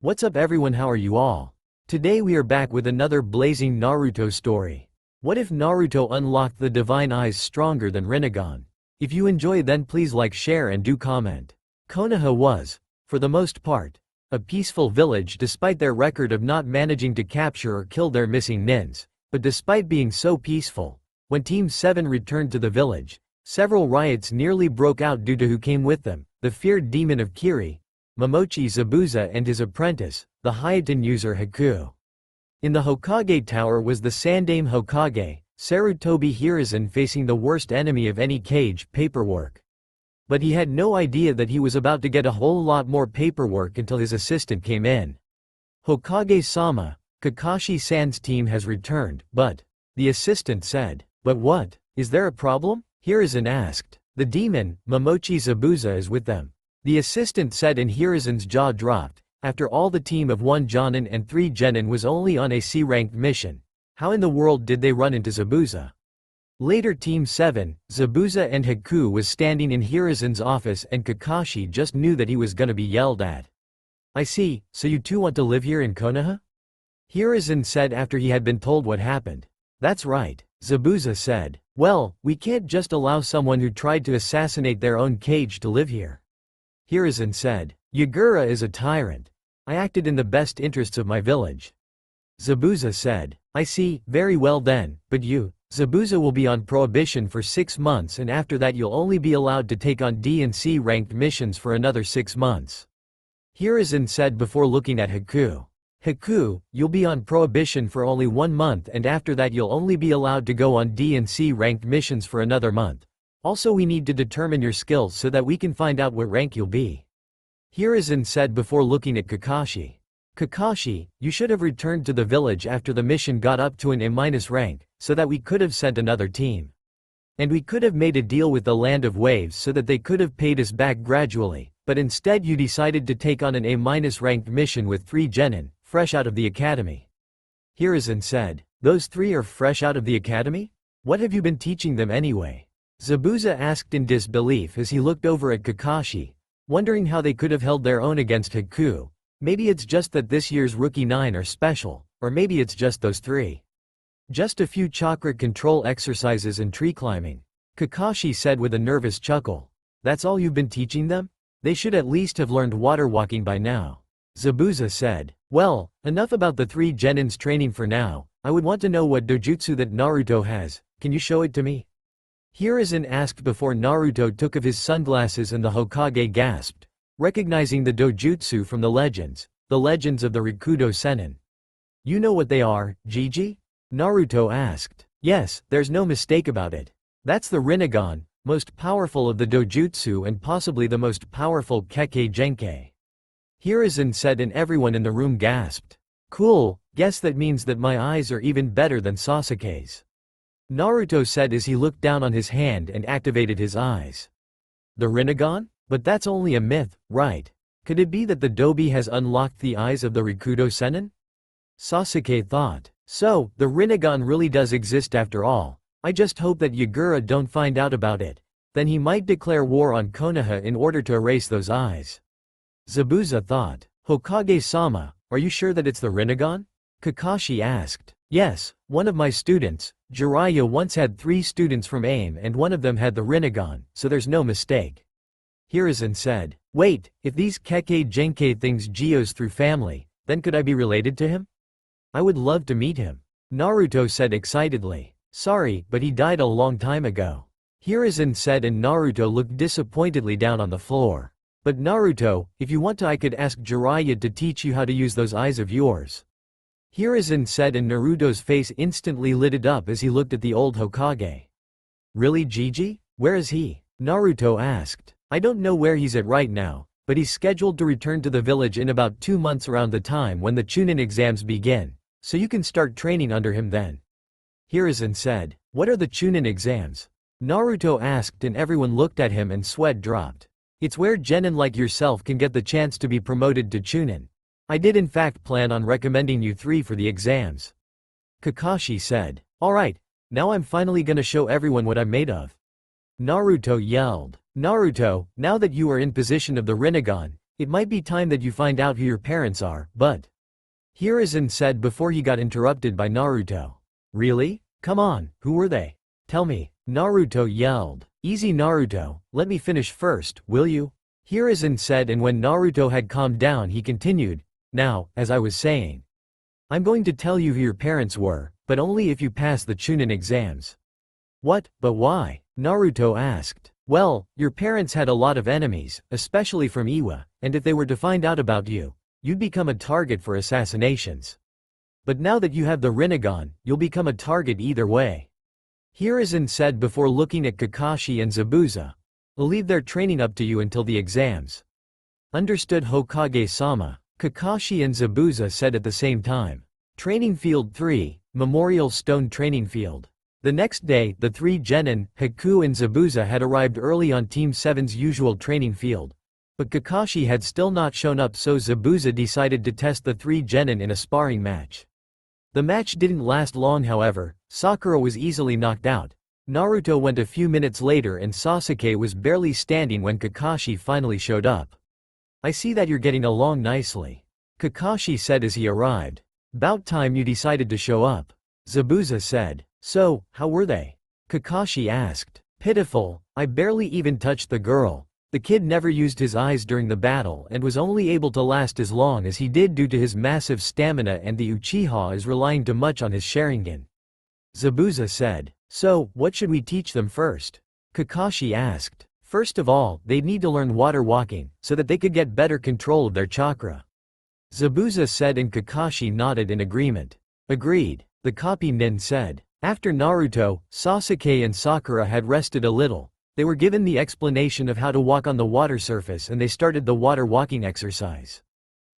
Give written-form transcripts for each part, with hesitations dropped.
What's up everyone, how are you all? Today we are back with another blazing Naruto story. What if Naruto unlocked the divine eyes stronger than Rinnegan? If you enjoy then please like, share and do comment. Konoha was, for the most part, a peaceful village despite their record of not managing to capture or kill their missing nins. But despite being so peaceful, when Team 7 returned to the village, several riots nearly broke out due to who came with them: the feared demon of Kiri, Momochi Zabuza, and his apprentice, the Hayaten user Haku. In the Hokage Tower was the Sandaime Hokage, Sarutobi Hiruzen, facing the worst enemy of any cage, paperwork. But he had no idea that he was about to get a whole lot more paperwork until his assistant came in. Hokage-sama, Kakashi-san's team has returned, but, the assistant said. But what? Is there a problem? Hiruzen asked. The demon, Momochi Zabuza, is with them, the assistant said, and Hiruzen's jaw dropped. After all, the team of 1 Jonin and 3 Genin was only on a C-ranked mission. How in the world did they run into Zabuza? Later, Team 7, Zabuza and Haku was standing in Hiruzen's office and Kakashi just knew that he was gonna be yelled at. I see, so you two want to live here in Konoha? Hiruzen said after he had been told what happened. That's right, Zabuza said. Well, we can't just allow someone who tried to assassinate their own cage to live here. Hiruzen said. Yagura is a tyrant. I acted in the best interests of my village. Zabuza said. I see, very well then, but you, Zabuza, will be on prohibition for 6 months, and after that you'll only be allowed to take on D and C ranked missions for another 6 months. Hiruzen said before looking at Haku. Haku, you'll be on prohibition for only 1 month, and after that you'll only be allowed to go on D and C ranked missions for another month. Also, we need to determine your skills so that we can find out what rank you'll be. Hiruzen said before looking at Kakashi. Kakashi, you should have returned to the village after the mission got up to an A- rank, so that we could have sent another team. And we could have made a deal with the Land of Waves so that they could have paid us back gradually, but instead you decided to take on an A- ranked mission with 3 Genin, fresh out of the academy. Hiruzen said. Those 3 are fresh out of the academy? What have you been teaching them anyway? Zabuza asked in disbelief as he looked over at Kakashi, wondering how they could have held their own against Haku. Maybe it's just that this year's rookie 9 are special, or maybe it's just those 3. Just a few chakra control exercises and tree climbing. Kakashi said with a nervous chuckle. That's all you've been teaching them? They should at least have learned water walking by now. Zabuza said. Well, enough about the 3 Genin's training for now. I would want to know what dojutsu that Naruto has. Can you show it to me? Hiruzen asked before Naruto took off his sunglasses, and the Hokage gasped, recognizing the dojutsu from the legends of the Rikudo Sennin. You know what they are, Gigi? Naruto asked. Yes, there's no mistake about it. That's the Rinnegan, most powerful of the dojutsu and possibly the most powerful Kekkei Genkei. Hiruzen said, and everyone in the room gasped. Cool, guess that means that my eyes are even better than Sasuke's. Naruto said as he looked down on his hand and activated his eyes. The Rinnegan? But that's only a myth, right? Could it be that the Dobi has unlocked the eyes of the Rikudo Sennin? Sasuke thought. So, the Rinnegan really does exist after all. I just hope that Yagura don't find out about it. Then he might declare war on Konoha in order to erase those eyes. Zabuza thought. Hokage-sama, are you sure that it's the Rinnegan? Kakashi asked. Yes, one of my students, Jiraiya, once had 3 students from AIM and one of them had the Rinnegan, so there's no mistake. Hiruzen said. Wait, if these Kekkei Genkei things Gio's through family, then could I be related to him? I would love to meet him. Naruto said excitedly. Sorry, but he died a long time ago. Hiruzen said, and Naruto looked disappointedly down on the floor. But Naruto, if you want to, I could ask Jiraiya to teach you how to use those eyes of yours. Hiruzen said, and Naruto's face instantly lit up as he looked at the old Hokage. Really, Gigi? Where is he? Naruto asked. I don't know where he's at right now, but he's scheduled to return to the village in about 2 months, around the time when the chunin exams begin, so you can start training under him then. Hiruzen said. What are the chunin exams? Naruto asked, and everyone looked at him and sweat dropped. It's where genin like yourself can get the chance to be promoted to chunin. I did in fact plan on recommending you 3 for the exams. Kakashi said. Alright, now I'm finally gonna show everyone what I'm made of. Naruto yelled. Naruto, now that you are in possession of the Rinnegan, It might be time that you find out who your parents are, but… Hiruzen said before he got interrupted by Naruto. Really? Come on, who were they? Tell me, Naruto yelled. Easy Naruto, let me finish first, will you? Hiruzen said, and when Naruto had calmed down he continued, now, as I was saying, I'm going to tell you who your parents were, but only if you pass the chunin exams. What, but why? Naruto asked. Well, your parents had a lot of enemies, especially from Iwa, and if they were to find out about you, you'd become a target for assassinations. But now that you have the Rinnegan, you'll become a target either way. Hiruzen said before looking at Kakashi and Zabuza. I'll leave their training up to you until the exams. Understood Hokage-sama, Kakashi and Zabuza said at the same time. Training Field 3, Memorial Stone Training Field. The next day, the three genin, Haku and Zabuza had arrived early on Team 7's usual training field. But Kakashi had still not shown up, so Zabuza decided to test the three genin in a sparring match. The match didn't last long, however. Sakura was easily knocked out. Naruto went a few minutes later and Sasuke was barely standing when Kakashi finally showed up. I see that you're getting along nicely, Kakashi said as he arrived. About time you decided to show up, Zabuza said. So, how were they? Kakashi asked. Pitiful, I barely even touched the girl. The kid never used his eyes during the battle and was only able to last as long as he did due to his massive stamina, and the Uchiha is relying too much on his Sharingan. Zabuza said. So, what should we teach them first? Kakashi asked. First of all, they'd need to learn water walking, so that they could get better control of their chakra. Zabuza said, and Kakashi nodded in agreement. Agreed, the copy nin said. After Naruto, Sasuke and Sakura had rested a little, they were given the explanation of how to walk on the water surface and they started the water walking exercise.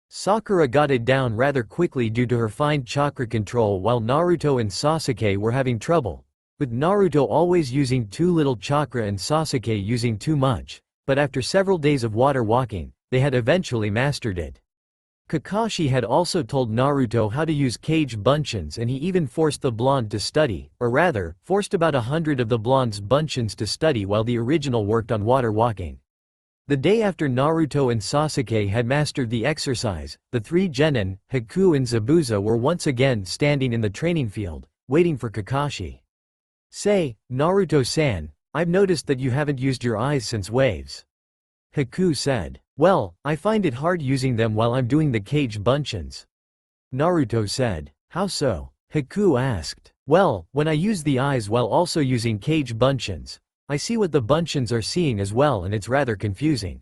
Sakura got it down rather quickly due to her fine chakra control, while Naruto and Sasuke were having trouble, with Naruto always using too little chakra and Sasuke using too much, but after several days of water walking, they had eventually mastered it. Kakashi had also told Naruto how to use cage bunchins, and he even forced the blonde to study, or rather, forced about 100 of the blonde's bunchins to study while the original worked on water walking. The day after Naruto and Sasuke had mastered the exercise, the three genin, Haku and Zabuza were once again standing in the training field, waiting for Kakashi. Say, Naruto-san, I've noticed that you haven't used your eyes since waves. Haku said. Well, I find it hard using them while I'm doing the cage bunchins. Naruto said. How so? Haku asked. Well, when I use the eyes while also using cage bunchins, I see what the bunchins are seeing as well, and it's rather confusing.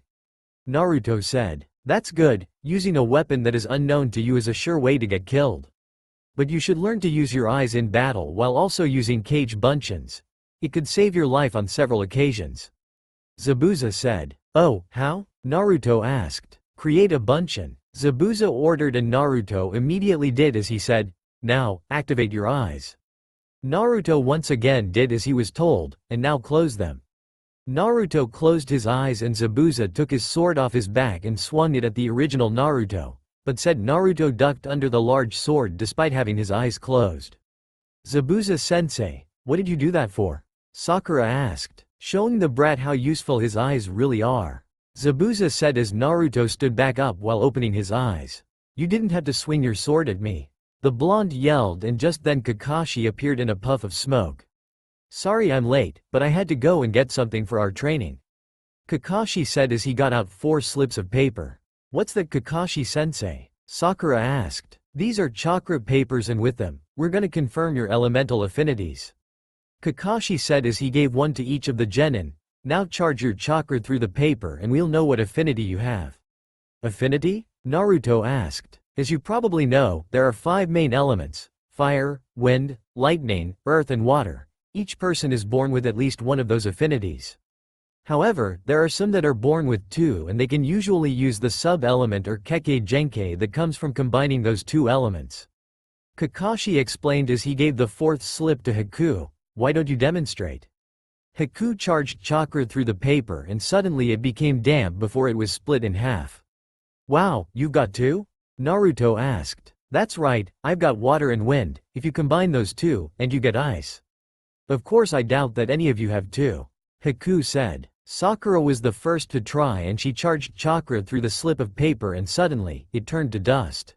Naruto said. That's good, using a weapon that is unknown to you is a sure way to get killed. But you should learn to use your eyes in battle while also using cage bunchins. It could save your life on several occasions. Zabuza said. Oh, how? Naruto asked. Create a bunchin. Zabuza ordered, and Naruto immediately did as he said. Now, activate your eyes. Naruto once again did as he was told, and now close them. Naruto closed his eyes and Zabuza took his sword off his back and swung it at the original Naruto, but said Naruto ducked under the large sword despite having his eyes closed. Zabuza-sensei, what did you do that for? Sakura asked, showing the brat how useful his eyes really are. Zabuza said as Naruto stood back up while opening his eyes. You didn't have to swing your sword at me. The blonde yelled, and just then Kakashi appeared in a puff of smoke. Sorry I'm late, but I had to go and get something for our training, Kakashi said as he got out 4 slips of paper. What's that, Kakashi-sensei? Sakura asked. These are chakra papers, and with them, we're gonna confirm your elemental affinities, Kakashi said as he gave one to each of the genin. Now charge your chakra through the paper and we'll know what affinity you have. Affinity? Naruto asked. As you probably know, there are 5 main elements: fire, wind, lightning, earth and water. Each person is born with at least one of those affinities. However, there are some that are born with 2, and they can usually use the sub-element or kekkei genkei that comes from combining those 2 elements. Kakashi explained as he gave the 4th slip to Haku. Why don't you demonstrate? Haku charged chakra through the paper and suddenly it became damp before it was split in half. Wow, you've got 2? Naruto asked. That's right, I've got water and wind. If you combine those 2, and you get ice. Of course I doubt that any of you have 2. Haku said. Sakura was the first to try and she charged chakra through the slip of paper and suddenly, it turned to dust.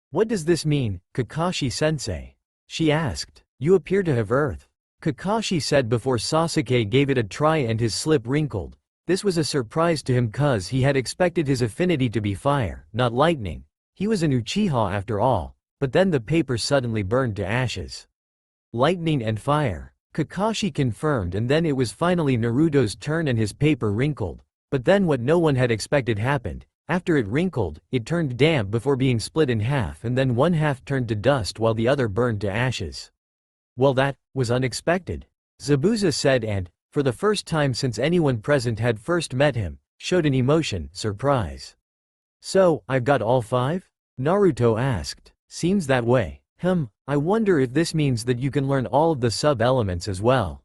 "What does this mean, Kakashi-sensei?" she asked. "You appear to have earth," Kakashi said before Sasuke gave it a try and his slip wrinkled. This was a surprise to him cause he had expected his affinity to be fire, not lightning. He was an Uchiha after all, but then the paper suddenly burned to ashes. Lightning and fire, Kakashi confirmed, and then it was finally Naruto's turn and his paper wrinkled. But then what no one had expected happened. After it wrinkled, it turned damp before being split in half and then one half turned to dust while the other burned to ashes. "Well, that was unexpected," Zabuza said and, for the first time since anyone present had first met him, showed an emotion, surprise. "So, I've got all 5? Naruto asked. "Seems that way. I wonder if this means that you can learn all of the sub-elements as well,"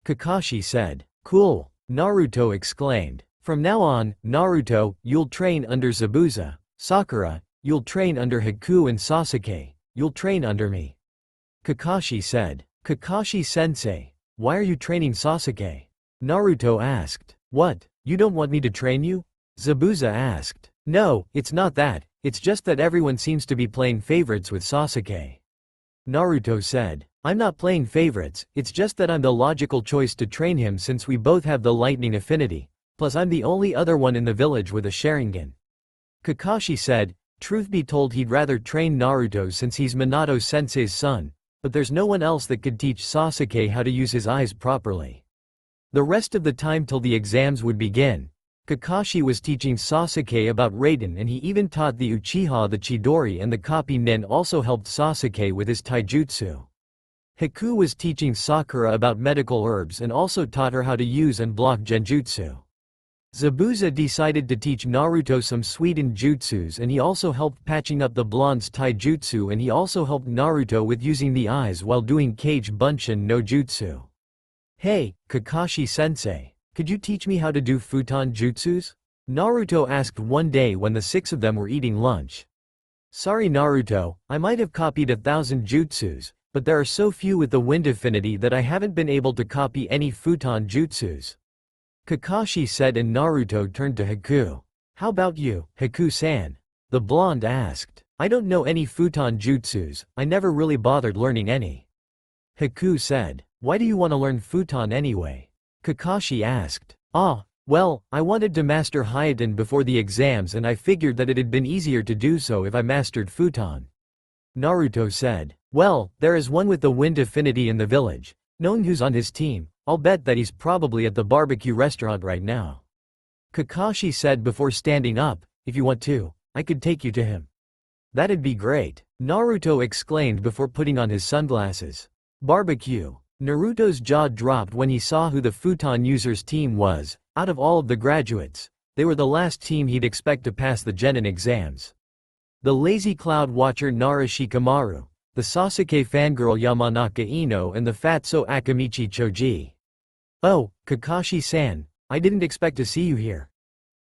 Kakashi said. "Cool," Naruto exclaimed. "From now on, Naruto, you'll train under Zabuza. Sakura, you'll train under Haku, and Sasuke, you'll train under me," Kakashi said. "Kakashi-sensei, why are you training Sasuke?" Naruto asked. "What, you don't want me to train you?" Zabuza asked. "No, it's not that, it's just that everyone seems to be playing favorites with Sasuke," Naruto said. "I'm not playing favorites, it's just that I'm the logical choice to train him since we both have the lightning affinity. Plus I'm the only other one in the village with a Sharingan," Kakashi said. Truth be told, he'd rather train Naruto since he's Minato-sensei's son, but there's no one else that could teach Sasuke how to use his eyes properly. The rest of the time till the exams would begin, Kakashi was teaching Sasuke about Raiden, and he even taught the Uchiha the Chidori, and the copy nin also helped Sasuke with his taijutsu. Haku was teaching Sakura about medical herbs and also taught her how to use and block genjutsu. Zabuza decided to teach Naruto some Suidan jutsus, and he also helped patching up the blonde's taijutsu, and he also helped Naruto with using the eyes while doing Kage Bunshin no jutsu. "Hey, Kakashi-sensei, could you teach me how to do futon jutsus?" Naruto asked one day when the 6 of them were eating lunch. "Sorry Naruto, I might have copied 1,000 jutsus, but there are so few with the wind affinity that I haven't been able to copy any futon jutsus," Kakashi said, and Naruto turned to Haku. "How about you, Haku-san?" the blonde asked. "I don't know any futon jutsus, I never really bothered learning any," Haku said. "Why do you want to learn futon anyway?" Kakashi asked. Well, I wanted to master Hyoden before the exams, and I figured that it'd been easier to do so if I mastered futon," Naruto said. "Well, there is one with the wind affinity in the village. Knowing who's on his team, I'll bet that he's probably at the barbecue restaurant right now," Kakashi said before standing up. "If you want to, I could take you to him." "That'd be great," Naruto exclaimed before putting on his sunglasses. Barbecue. Naruto's jaw dropped when he saw who the futon users team was. Out of all of the graduates, they were the last team he'd expect to pass the genin exams. The lazy cloud watcher Nara Shikamaru, the Sasuke fangirl Yamanaka Ino, and the fatso Akamichi Choji. "Oh, Kakashi-san, I didn't expect to see you here."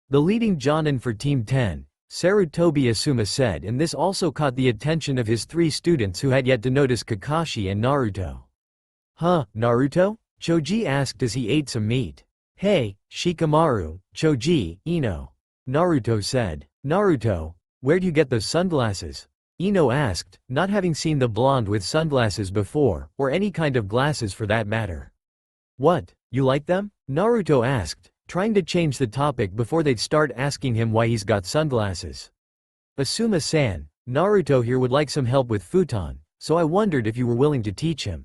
The leading jonin for Team 10, Sarutobi Asuma said, and this also caught the attention of his 3 students who had yet to notice Kakashi and Naruto. "Huh, Naruto?" Choji asked as he ate some meat. "Hey, Shikamaru, Choji, Ino," Naruto said. "Naruto, where'd you get those sunglasses?" Ino asked, not having seen the blonde with sunglasses before, or any kind of glasses for that matter. "What, you like them?" Naruto asked, trying to change the topic before they'd start asking him why he's got sunglasses. "Asuma-san, Naruto here would like some help with futon, so I wondered if you were willing to teach him,"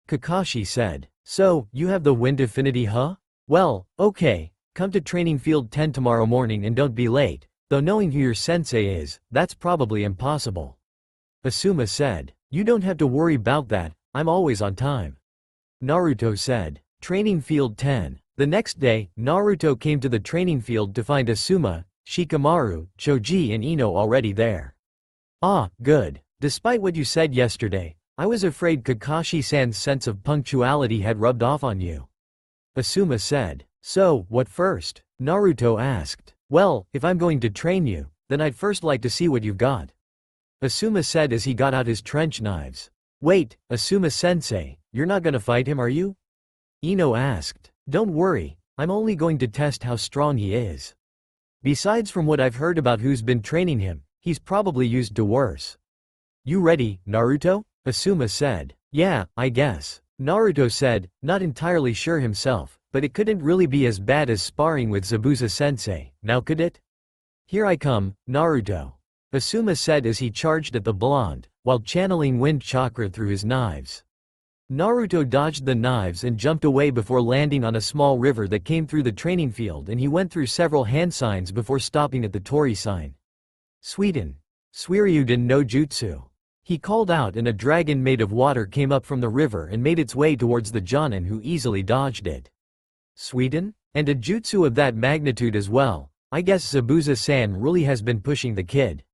Kakashi said. "So, you have the wind affinity, huh? Well, okay, come to training field 10 tomorrow morning and don't be late, though knowing who your sensei is, that's probably impossible," Asuma said. "You don't have to worry about that, I'm always on time," Naruto said. Training field 10. The next day, Naruto came to the training field to find Asuma, Shikamaru, Choji and Ino already there. "Ah, good. Despite what you said yesterday, I was afraid Kakashi-san's sense of punctuality had rubbed off on you," Asuma said. "So, what first?" Naruto asked. "Well, if I'm going to train you, then I'd first like to see what you've got," Asuma said as he got out his trench knives. "Wait, Asuma-sensei, you're not gonna fight him, are you?" Ino asked. "Don't worry, I'm only going to test how strong he is. Besides, from what I've heard about who's been training him, he's probably used to worse. You ready, Naruto? Asuma said. Yeah, I guess. Naruto said, not entirely sure himself, but it couldn't really be as bad as sparring with Zabuza-sensei, now could it? Here I come, Naruto. Asuma said as he charged at the blonde, while channeling wind chakra through his knives. Naruto dodged the knives and jumped away before landing on a small river that came through the training field, and he went through several hand signs before stopping at the Tori sign. Sweden. Suiryuden no Jutsu. He called out, and a dragon made of water came up from the river and made its way towards the Jonin, who easily dodged it. Sweden? And a jutsu of that magnitude as well. I guess Zabuza-san really has been pushing the kid.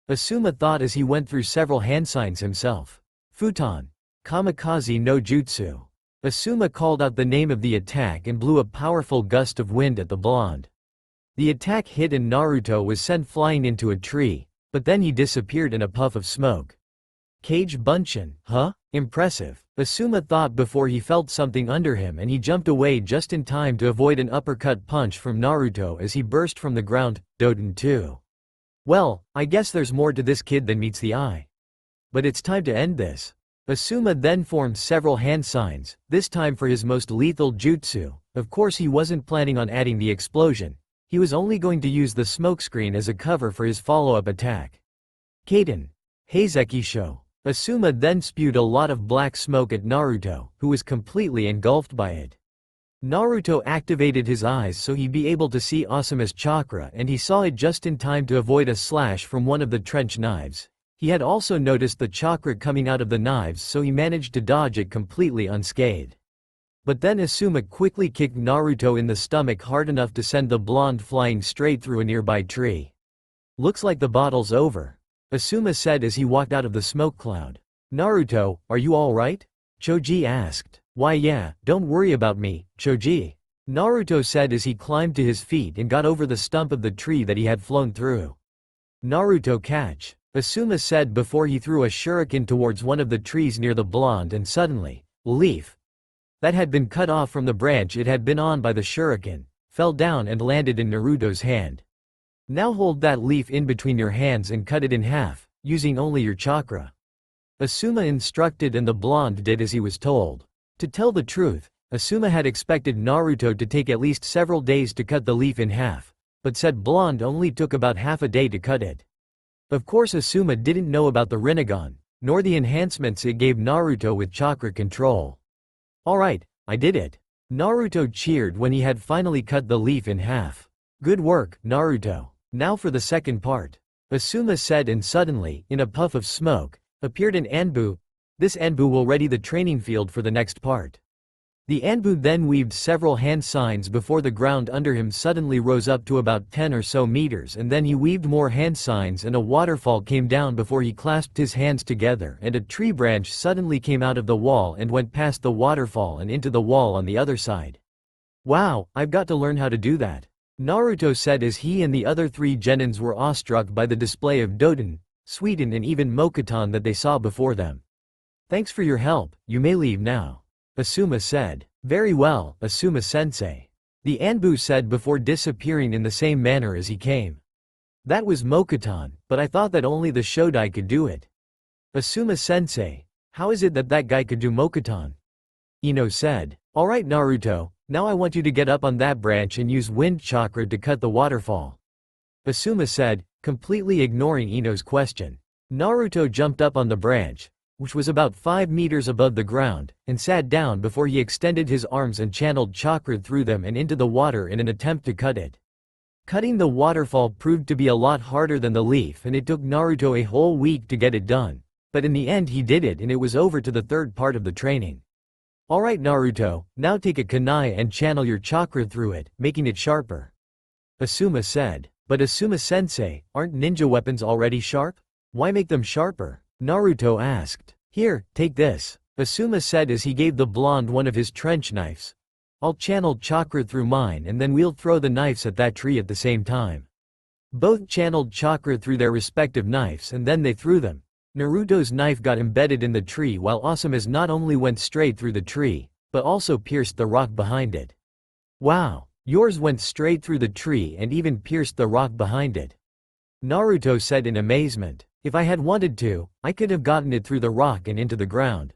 Asuma thought as he went through several hand signs himself. Futon. Kamikaze no Jutsu. Asuma called out the name of the attack and blew a powerful gust of wind at the blonde. The attack hit and Naruto was sent flying into a tree, but then he disappeared in a puff of smoke. Cage Bunshin, huh? Impressive. Asuma thought before he felt something under him, and he jumped away just in time to avoid an uppercut punch from Naruto as he burst from the ground. Doden too. Well, I guess there's more to this kid than meets the eye. But it's time to end this. Asuma then formed several hand signs, this time for his most lethal jutsu. Of course he wasn't planning on adding the explosion. He was only going to use the smokescreen as a cover for his follow-up attack. Kaden. Heizeki Sho. Asuma then spewed a lot of black smoke at Naruto, who was completely engulfed by it. Naruto activated his eyes so he'd be able to see Asuma's chakra, and he saw it just in time to avoid a slash from one of the trench knives. He had also noticed the chakra coming out of the knives, so he managed to dodge it completely unscathed. But then Asuma quickly kicked Naruto in the stomach hard enough to send the blonde flying straight through a nearby tree. Looks like the battle's over, Asuma said as he walked out of the smoke cloud. Naruto, are you alright? Choji asked. Why yeah, don't worry about me, Choji. Naruto said as he climbed to his feet and got over the stump of the tree that he had flown through. Naruto catch, Asuma said before he threw a shuriken towards one of the trees near the blonde, and suddenly, leaf that had been cut off from the branch it had been on by the shuriken, fell down and landed in Naruto's hand. Now hold that leaf in between your hands and cut it in half, using only your chakra. Asuma instructed, and the blonde did as he was told. To tell the truth, Asuma had expected Naruto to take at least several days to cut the leaf in half, but said blonde only took about half a day to cut it. Of course Asuma didn't know about the Rinnegan, nor the enhancements it gave Naruto with chakra control. Alright, I did it. Naruto cheered when he had finally cut the leaf in half. Good work, Naruto. Now for the second part. Asuma said, and suddenly, in a puff of smoke, appeared an Anbu. This Anbu will ready the training field for the next part. The Anbu then weaved several hand signs before the ground under him suddenly rose up to about 10 or so meters, and then he weaved more hand signs and a waterfall came down before he clasped his hands together, and a tree branch suddenly came out of the wall and went past the waterfall and into the wall on the other side. Wow, I've got to learn how to do that, Naruto said as he and the other three genins were awestruck by the display of Doden, Sweden and even Mokuton that they saw before them. Thanks for your help, you may leave now, Asuma said. Very well, Asuma-sensei. The Anbu said before disappearing in the same manner as he came. That was Mokuton, but I thought that only the Shodai could do it. Asuma-sensei, how is it that that guy could do Mokuton? Ino said. Alright Naruto, now I want you to get up on that branch and use wind chakra to cut the waterfall. Asuma said, completely ignoring Ino's question. Naruto jumped up on the branch, which was about 5 meters above the ground, and sat down before he extended his arms and channeled chakra through them and into the water in an attempt to cut it. Cutting the waterfall proved to be a lot harder than the leaf, and it took Naruto a whole week to get it done, but in the end he did it, and it was over to the third part of the training. Alright Naruto, now take a kunai and channel your chakra through it, making it sharper. Asuma said. But Asuma-sensei, aren't ninja weapons already sharp? Why make them sharper? Naruto asked. Here, take this, Asuma said as he gave the blonde one of his trench knives. I'll channel chakra through mine, and then we'll throw the knives at that tree at the same time. Both channeled chakra through their respective knives, and then they threw them. Naruto's knife got embedded in the tree, while Asuma's not only went straight through the tree, but also pierced the rock behind it. Wow, yours went straight through the tree and even pierced the rock behind it. Naruto said in amazement. If I had wanted to, I could have gotten it through the rock and into the ground.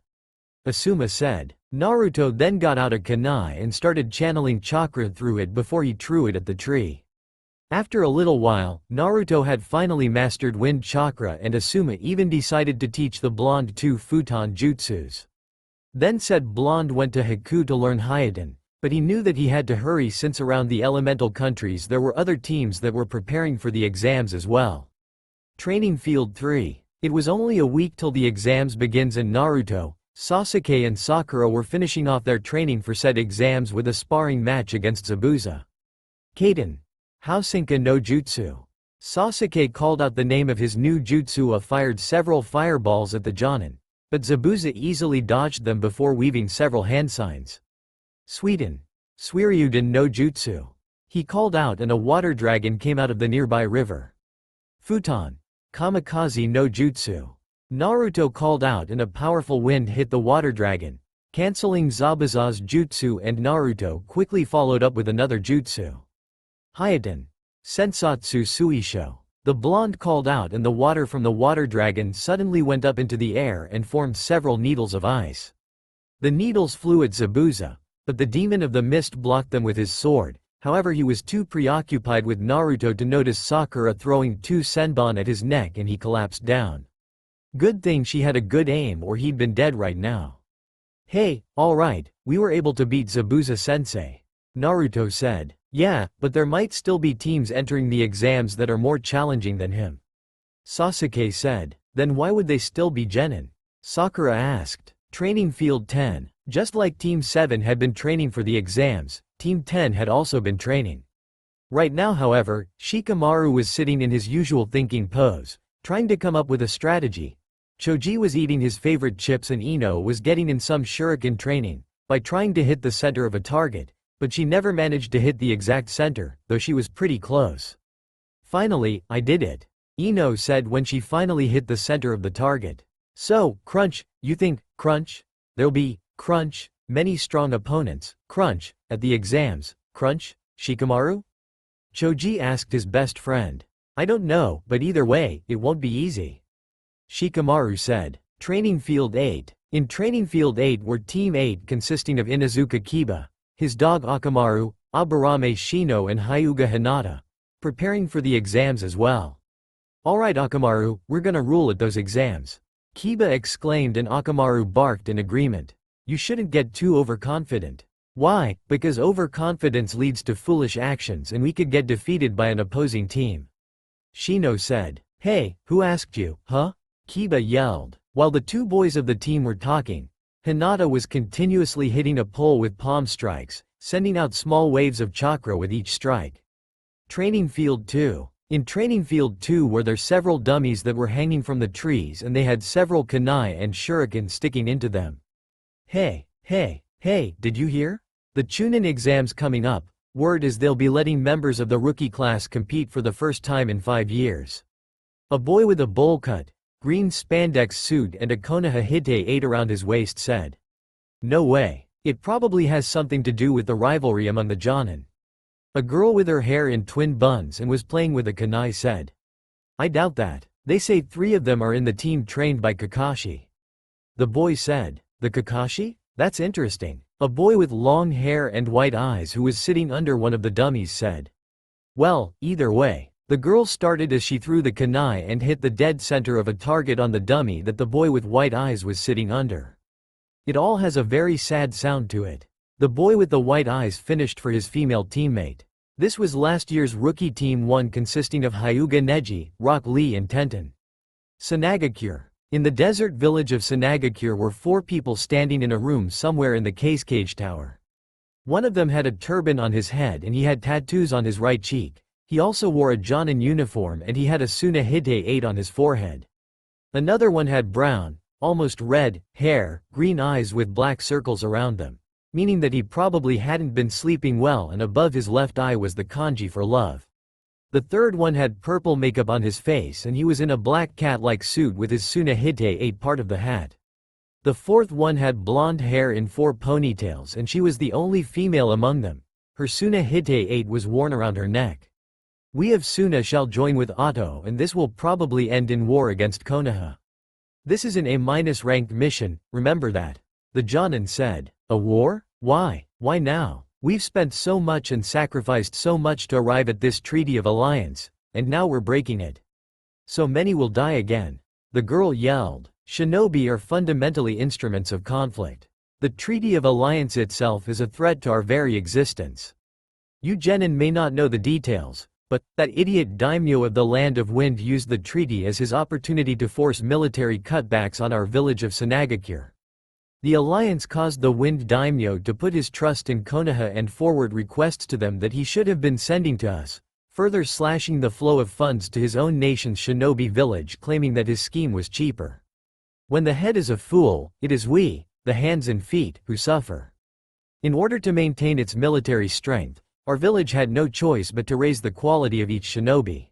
Asuma said. Naruto then got out a kunai and started channeling chakra through it before he threw it at the tree. After a little while, Naruto had finally mastered wind chakra and Asuma even decided to teach the blonde 2 futon jutsus. Then said blonde went to Haku to learn Hyoden, but he knew that he had to hurry since around the elemental countries there were other teams that were preparing for the exams as well. Training Field 3. It was only a week till the exams begins and Naruto, Sasuke and Sakura were finishing off their training for said exams with a sparring match against Zabuza. Kaden. Housenka no Jutsu. Sasuke called out the name of his new jutsu fired several fireballs at the Jonin, but Zabuza easily dodged them before weaving several hand signs. Sweden. Suiryuden no Jutsu. He called out and a water dragon came out of the nearby river. Futon. Kamikaze no Jutsu. Naruto called out and a powerful wind hit the water dragon, cancelling Zabuza's jutsu and Naruto quickly followed up with another jutsu. Hyoden. Sensatsu Suisho. The blonde called out and the water from the water dragon suddenly went up into the air and formed several needles of ice. The needles flew at Zabuza, but the demon of the mist blocked them with his sword. However, he was too preoccupied with Naruto to notice Sakura throwing 2 senbon at his neck and he collapsed down. Good thing she had a good aim or he'd been dead right now. Hey, alright, we were able to beat Zabuza-sensei. Naruto said. Yeah, but there might still be teams entering the exams that are more challenging than him. Sasuke said. Then why would they still be genin? Sakura asked. Training Field 10. Just like Team 7 had been training for the exams, Team 10 had also been training. Right now however, Shikamaru was sitting in his usual thinking pose, trying to come up with a strategy. Choji was eating his favorite chips and Ino was getting in some shuriken training, by trying to hit the center of a target, but she never managed to hit the exact center, though she was pretty close. Finally, I did it. Ino said when she finally hit the center of the target. So, crunch, you think, crunch? There'll be, crunch, many strong opponents, crunch, at the exams, crunch, Shikamaru? Choji asked his best friend. I don't know, but either way, it won't be easy. Shikamaru said. Training Field 8. In Training Field 8 were Team 8 consisting of Inuzuka Kiba, his dog Akamaru, Aburame Shino and Hyuga Hinata, preparing for the exams as well. Alright Akamaru, we're gonna rule at those exams. Kiba exclaimed and Akamaru barked in agreement. You shouldn't get too overconfident. Why? Because overconfidence leads to foolish actions and we could get defeated by an opposing team. Shino said. Hey, who asked you, huh? Kiba yelled. While the 2 boys of the team were talking, Hinata was continuously hitting a pole with palm strikes, sending out small waves of chakra with each strike. Training Field 2. In Training Field 2 were there several dummies that were hanging from the trees and they had several kunai and shuriken sticking into them. Hey, did you hear? The chunin exams coming up, word is they'll be letting members of the rookie class compete for the first time in 5 years. A boy with a bowl cut, green spandex suit and a konoha hite 8 around his waist said. No way. It probably has something to do with the rivalry among the Jonin. A girl with her hair in twin buns and was playing with a kunai said. I doubt that. They say 3 of them are in the team trained by Kakashi. The boy said. The Kakashi? That's interesting. A boy with long hair and white eyes who was sitting under one of the dummies said. Well, either way. The girl started as she threw the kunai and hit the dead center of a target on the dummy that the boy with white eyes was sitting under. It all has a very sad sound to it. The boy with the white eyes finished for his female teammate. This was last year's rookie Team 1 consisting of Hyuga Neji, Rock Lee and Tenten. Sanagakure. In the desert village of Sanagakure were 4 people standing in a room somewhere in the cage tower. One of them had a turban on his head and he had tattoos on his right cheek. He also wore a Jonin uniform and he had a Suna hite 8 on his forehead. Another one had brown, almost red, hair, green eyes with black circles around them, meaning that he probably hadn't been sleeping well, and above his left eye was the kanji for love. The third one had purple makeup on his face and he was in a black cat-like suit with his Suna hite 8 part of the hat. The fourth one had blonde hair in 4 ponytails and she was the only female among them, Her Suna Hite 8 was worn around her neck. We of Suna shall join with Otto, and this will probably end in war against Konoha. This is an A-ranked mission, remember that. The Jonin said. A war? Why? Why now? We've spent so much and sacrificed so much to arrive at this treaty of alliance, and now we're breaking it. So many will die again. The girl yelled. Shinobi are fundamentally instruments of conflict. The treaty of alliance itself is a threat to our very existence. You genin may not know the details, but that idiot daimyo of the Land of Wind used the treaty as his opportunity to force military cutbacks on our village of Sunagakure. The alliance caused the Wind daimyo to put his trust in Konoha and forward requests to them that he should have been sending to us, further slashing the flow of funds to his own nation's shinobi village, claiming that his scheme was cheaper. When the head is a fool, it is we, the hands and feet, who suffer. In order to maintain its military strength, our village had no choice but to raise the quality of each shinobi.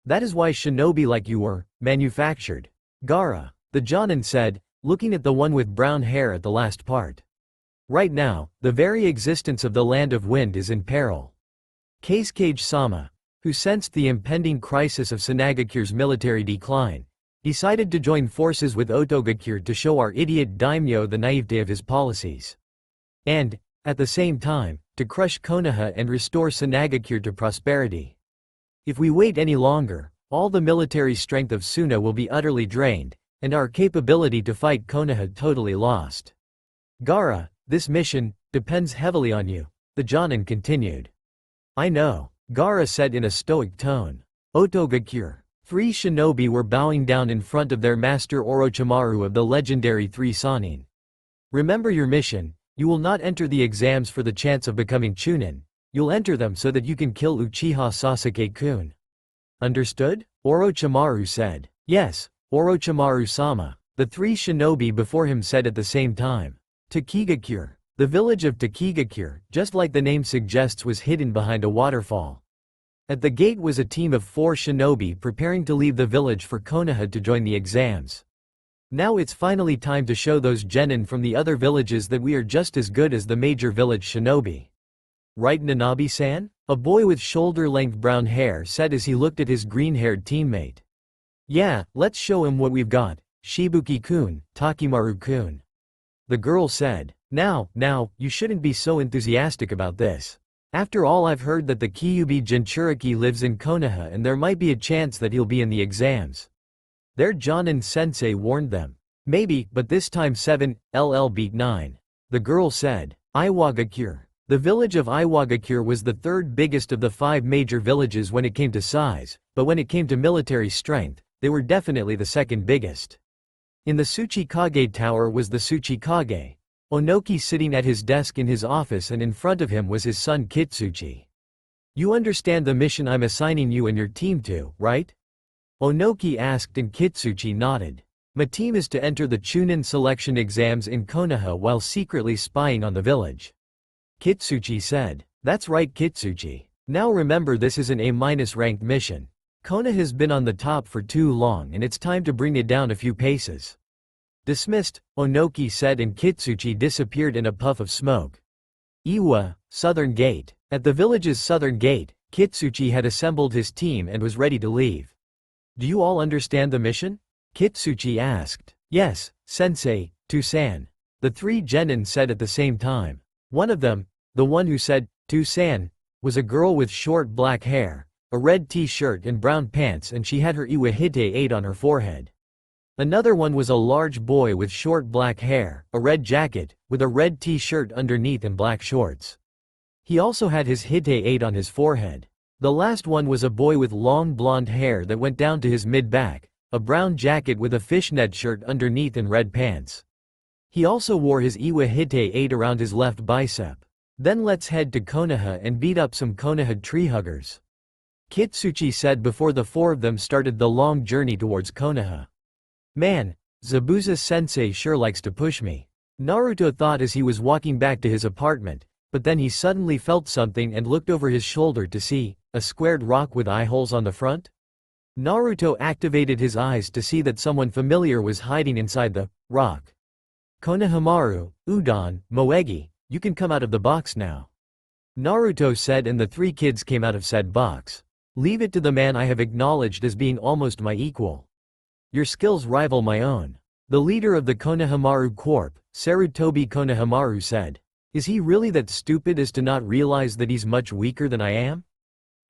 That is why shinobi like you were manufactured. Gaara, the Jonin said, looking at the one with brown hair at the last part. Right now, the very existence of the Land of Wind is in peril. Kazekage-sama, who sensed the impending crisis of Sunagakure's military decline, decided to join forces with Otogakure to show our idiot daimyo the naivete of his policies. And, at the same time, to crush Konoha and restore Sunagakure to prosperity. If we wait any longer, all the military strength of Suna will be utterly drained, and our capability to fight Konoha totally lost. Gaara, this mission depends heavily on you, the Jonin continued. I know, Gaara said in a stoic tone. Otogakure. 3 shinobi were bowing down in front of their master Orochimaru of the legendary 3 Sannin. Remember your mission. You will not enter the exams for the chance of becoming chunin. You'll enter them so that you can kill Uchiha Sasuke-kun. Understood? Orochimaru said. Yes, Orochimaru-sama, the 3 shinobi before him said at the same time. Takigakure. The village of Takigakure, just like the name suggests, was hidden behind a waterfall. At the gate was a team of 4 shinobi preparing to leave the village for Konoha to join the exams. Now it's finally time to show those genin from the other villages that we are just as good as the major village shinobi. Right, Nanabi-san? A boy with shoulder-length brown hair said as he looked at his green-haired teammate. Yeah, let's show him what we've got, Shibuki-kun, Takimaru-kun. The girl said. Now, you shouldn't be so enthusiastic about this. After all, I've heard that the Kyuubi Jinchuriki lives in Konoha and there might be a chance that he'll be in the exams. Their Jonin sensei warned them. Maybe, but this time 7, beat 9. The girl said. Iwagakure. The village of Iwagakure was the 3rd biggest of the 5 major villages when it came to size, but when it came to military strength, they were definitely the 2nd biggest. In the Tsuchikage Tower was the Tsuchikage, Onoki sitting at his desk in his office, and in front of him was his son Kitsuchi. You understand the mission I'm assigning you and your team to, right? Onoki asked and Kitsuchi nodded. My team is to enter the chunin selection exams in Konoha while secretly spying on the village. Kitsuchi said. That's right, Kitsuchi. Now remember, this is an A-ranked mission. Konoha has been on the top for too long and it's time to bring it down a few paces. Dismissed, Onoki said, and Kitsuchi disappeared in a puff of smoke. Iwa, Southern Gate. At the village's southern gate, Kitsuchi had assembled his team and was ready to leave. Do you all understand the mission? Kitsuchi asked. Yes, Sensei, Tusan. The 3 genin said at the same time. One of them, the one who said, Tusan, was a girl with short black hair, a red t-shirt and brown pants, and she had her Iwahite 8 on her forehead. Another one was a large boy with short black hair, a red jacket, with a red t-shirt underneath and black shorts. He also had his Hite 8 on his forehead. The last one was a boy with long blonde hair that went down to his mid-back, a brown jacket with a fishnet shirt underneath and red pants. He also wore his Iwahite 8 around his left bicep. Then let's head to Konoha and beat up some Konoha tree huggers. Kitsuchi said before the 4 of them started the long journey towards Konoha. Man, Zabuza-sensei sure likes to push me. Naruto thought as he was walking back to his apartment, but then he suddenly felt something and looked over his shoulder to see a squared rock with eye holes on the front. Naruto activated his eyes to see that someone familiar was hiding inside the rock. Konohamaru, Udon, Moegi, you can come out of the box now. Naruto said, and the three kids came out of said box. Leave it to the man I have acknowledged as being almost my equal. Your skills rival my own. The leader of the Konohamaru Corp, Sarutobi Konohamaru, said. Is he really that stupid as to not realize that he's much weaker than I am?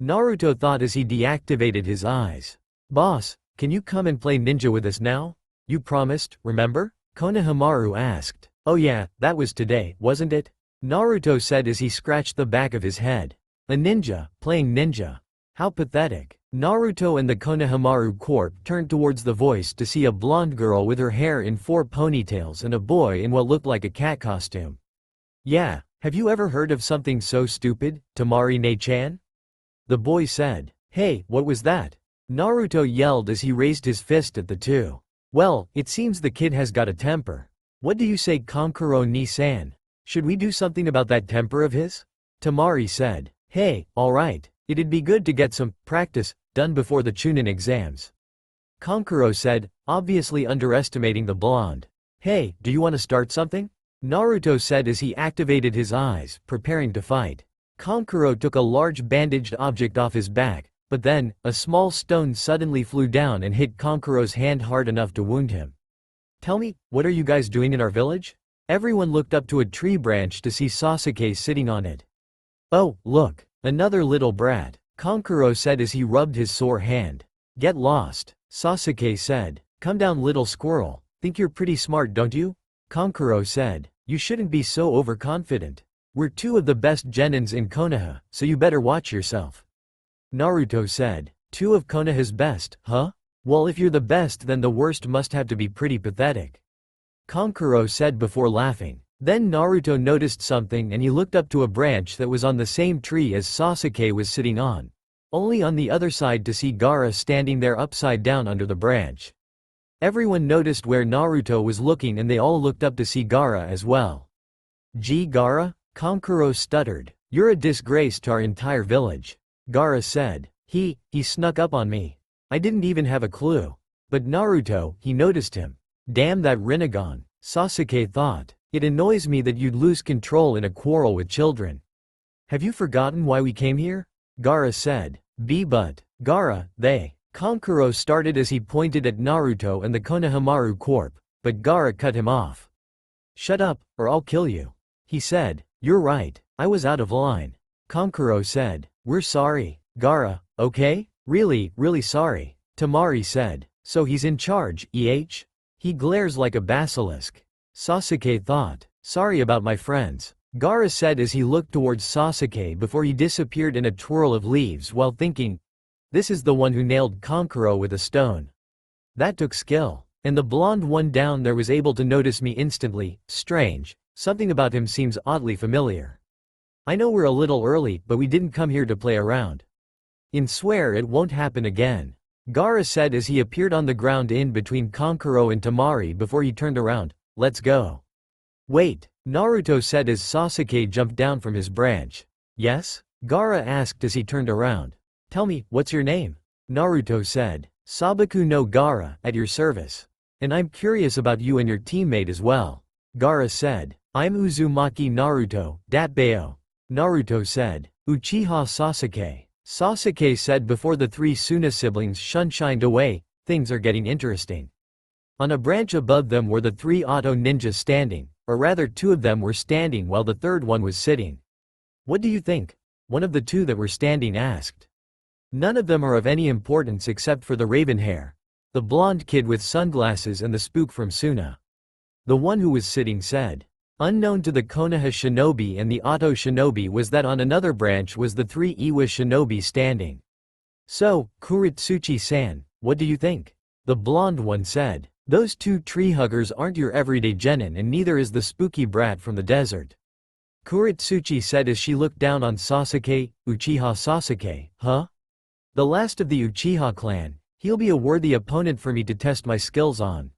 Naruto thought as he deactivated his eyes. Boss, can you come and play ninja with us now? You promised, remember? Konohamaru asked. Oh yeah, that was today, wasn't it? Naruto said as he scratched the back of his head. A ninja, playing ninja. How pathetic. Naruto and the Konohamaru Corp turned towards the voice to see a blonde girl with her hair in 4 ponytails and a boy in what looked like a cat costume. Yeah, have you ever heard of something so stupid, Tamari-ne-chan? The boy said. Hey, what was that? Naruto yelled as he raised his fist at the two. Well, it seems the kid has got a temper. What do you say, Kankuro-ni-san? Should we do something about that temper of his? Tamari said. Hey, alright, it'd be good to get some practice done before the chunin exams. Kankuro said, obviously underestimating the blonde. Hey, do you want to start something? Naruto said as he activated his eyes, preparing to fight. Kankuro took a large bandaged object off his back, but then, a small stone suddenly flew down and hit Kankuro's hand hard enough to wound him. Tell me, what are you guys doing in our village? Everyone looked up to a tree branch to see Sasuke sitting on it. Oh, look, another little brat, Kankuro said as he rubbed his sore hand. Get lost, Sasuke said. Come down, little squirrel, think you're pretty smart, don't you? Kankuro said. You shouldn't be so overconfident. We're 2 of the best genins in Konoha, so you better watch yourself. Naruto said. 2 of Konoha's best, huh? Well, if you're the best, then the worst must have to be pretty pathetic. Kankuro said before laughing. Then Naruto noticed something and he looked up to a branch that was on the same tree as Sasuke was sitting on. Only on the other side to see Gaara standing there upside down under the branch. Everyone noticed where Naruto was looking and they all looked up to see Gaara as well. Gee, Gaara? Kankuro stuttered. You're a disgrace to our entire village. Gaara said. He snuck up on me. I didn't even have a clue. But Naruto, he noticed him. Damn that Rinnegan, Sasuke thought. It annoys me that you'd lose control in a quarrel with children. Have you forgotten why we came here? Gaara said. But, Gaara, they. Kankuro started as he pointed at Naruto and the Konohamaru Corp, but Gaara cut him off. Shut up, or I'll kill you. He said. You're right, I was out of line. Kankuro said. We're sorry, Gaara, okay? Really sorry. Tamari said. So he's in charge, eh? He glares like a basilisk. Sasuke thought. Sorry about my friends. Gaara said as he looked towards Sasuke before he disappeared in a twirl of leaves while thinking, this is the one who nailed Kankuro with a stone. That took skill. And the blonde one down there was able to notice me instantly. Strange, something about him seems oddly familiar. I know we're a little early, but we didn't come here to play around. I swear it won't happen again. Gaara said as he appeared on the ground in between Kankuro and Tamari before he turned around. Let's go. Wait, Naruto said as Sasuke jumped down from his branch. Yes? Gaara asked as he turned around. Tell me, what's your name? Naruto said. Sabaku no Gaara, at your service. And I'm curious about you and your teammate as well. Gaara said. I'm Uzumaki Naruto, Datbeo. Naruto said. Uchiha Sasuke. Sasuke said before the 3 Suna siblings shunshined away. Things are getting interesting. On a branch above them were the 3 auto ninjas standing, or rather 2 of them were standing while the third one was sitting. What do you think? One of the 2 that were standing asked. None of them are of any importance except for the raven hair, the blonde kid with sunglasses and the spook from Suna. The one who was sitting said. Unknown to the Konoha shinobi and the Auto shinobi was that on another branch was the 3 Iwa shinobi standing. So, Kuritsuchi-san, what do you think? The blonde one said. Those 2 tree huggers aren't your everyday genin and neither is the spooky brat from the desert. Kuritsuchi said as she looked down on Sasuke. Uchiha Sasuke, huh? The last of the Uchiha clan, he'll be a worthy opponent for me to test my skills on.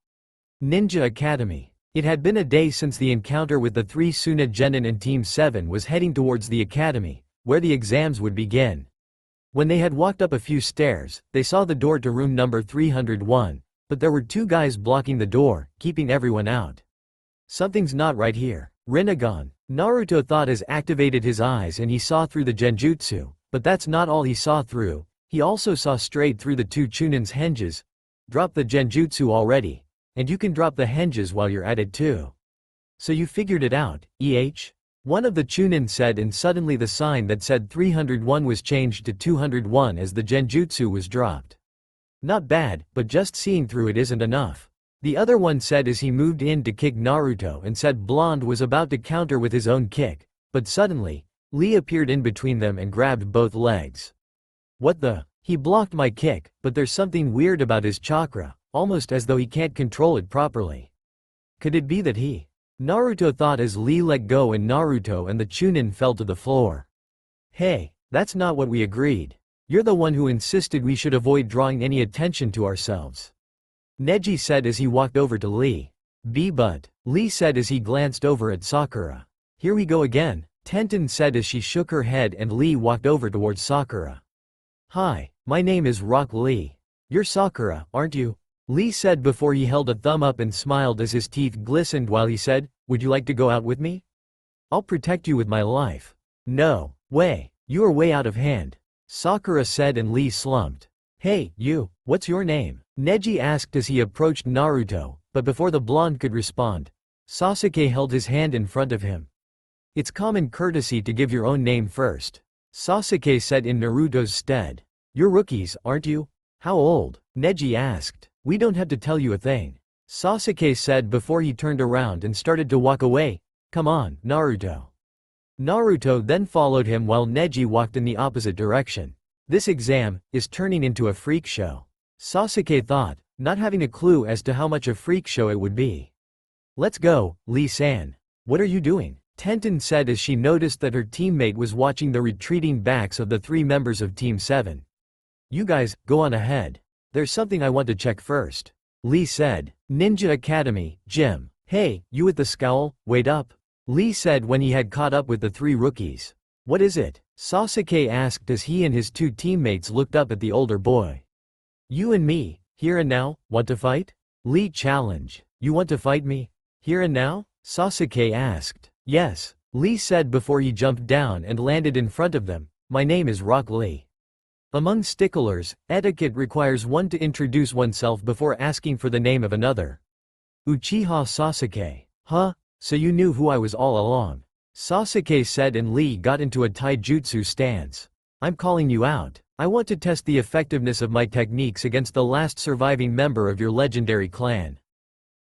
Ninja Academy. It had been a day since the encounter with the 3 Suna genin and Team 7 was heading towards the academy, where the exams would begin. When they had walked up a few stairs, they saw the door to room number 301, but there were 2 guys blocking the door, keeping everyone out. Something's not right here. Rinnegan, Naruto thought as activated his eyes and he saw through the genjutsu, but that's not all he saw through, he also saw straight through the two chunin's henges. Drop the genjutsu already. And you can drop the henges while you're at it too. So you figured it out, One of the chunin said, and suddenly the sign that said 301 was changed to 201 as the genjutsu was dropped. Not bad, but just seeing through it isn't enough. The other one said as he moved in to kick Naruto and said Blonde was about to counter with his own kick, but suddenly, Lee appeared in between them and grabbed both legs. What the? He blocked my kick, but there's something weird about his chakra, almost as though he can't control it properly. Could it be that he? Naruto thought as Lee let go and Naruto and the chunin fell to the floor. Hey, that's not what we agreed. You're the one who insisted we should avoid drawing any attention to ourselves. Neji said as he walked over to Lee. But, Lee said as he glanced over at Sakura. Here we go again, Tenten said as she shook her head and Lee walked over towards Sakura. Hi, my name is Rock Lee. You're Sakura, aren't you? Lee said before he held a thumb up and smiled as his teeth glistened while he said, would you like to go out with me? I'll protect you with my life. No way, you are way out of hand. Sakura said and Lee slumped. Hey, you, what's your name? Neji asked as he approached Naruto, but before the blonde could respond, Sasuke held his hand in front of him. It's common courtesy to give your own name first. Sasuke said in Naruto's stead. You're rookies, aren't you? How old? Neji asked. We don't have to tell you a thing. Sasuke said before he turned around and started to walk away. Come on, Naruto. Naruto then followed him while Neji walked in the opposite direction. This exam is turning into a freak show. Sasuke thought, not having a clue as to how much a freak show it would be. Let's go, Lee-san. What are you doing? Tenten said as she noticed that her teammate was watching the retreating backs of the three members of Team 7. You guys, go on ahead. There's something I want to check first. Lee said. Ninja Academy, Gym. Hey, you with the scowl, wait up. Lee said when he had caught up with the three rookies. What is it? Sasuke asked as he and his two teammates looked up at the older boy. You and me, here and now, want to fight? Lee challenged. You want to fight me? Here and now? Sasuke asked. Yes, Lee said before he jumped down and landed in front of them. My name is Rock Lee. Among sticklers, etiquette requires one to introduce oneself before asking for the name of another. Uchiha Sasuke. Huh? So you knew who I was all along. Sasuke said and Lee got into a taijutsu stance. I'm calling you out. I want to test the effectiveness of my techniques against the last surviving member of your legendary clan.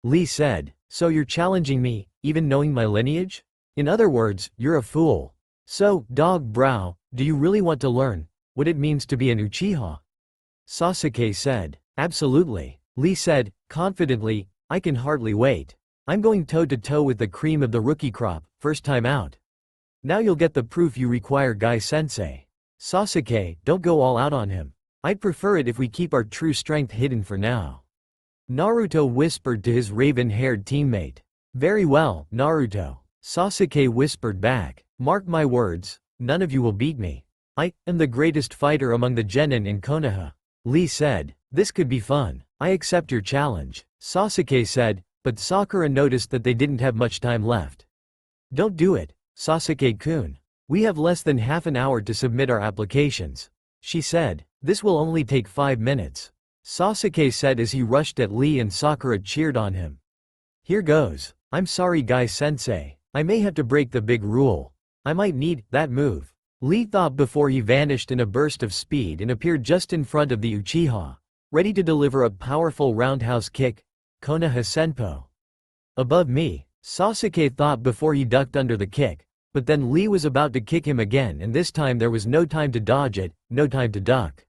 Lee said, so you're challenging me, even knowing my lineage? In other words, you're a fool. So, Dog Brow, do you really want to learn what it means to be an Uchiha? Sasuke said, absolutely. Lee said, confidently, I can hardly wait. I'm going toe-to-toe with the cream of the rookie crop, first time out. Now you'll get the proof you require, Guy-sensei. Sasuke, don't go all out on him. I'd prefer it if we keep our true strength hidden for now. Naruto whispered to his raven-haired teammate. Very well, Naruto. Sasuke whispered back. Mark my words, none of you will beat me. I am the greatest fighter among the genin in Konoha. Lee said, this could be fun. I accept your challenge. Sasuke said, but Sakura noticed that they didn't have much time left. Don't do it, Sasuke-kun. We have less than half an hour to submit our applications. She said, this will only take 5 minutes. Sasuke said as he rushed at Lee and Sakura cheered on him. Here goes. I'm sorry Guy-sensei. I may have to break the big rule. I might need that move. Lee thought before he vanished in a burst of speed and appeared just in front of the Uchiha, ready to deliver a powerful roundhouse kick. Konoha Senpo. Above me, Sasuke thought before he ducked under the kick, but then Lee was about to kick him again and this time there was no time to dodge it, no time to duck.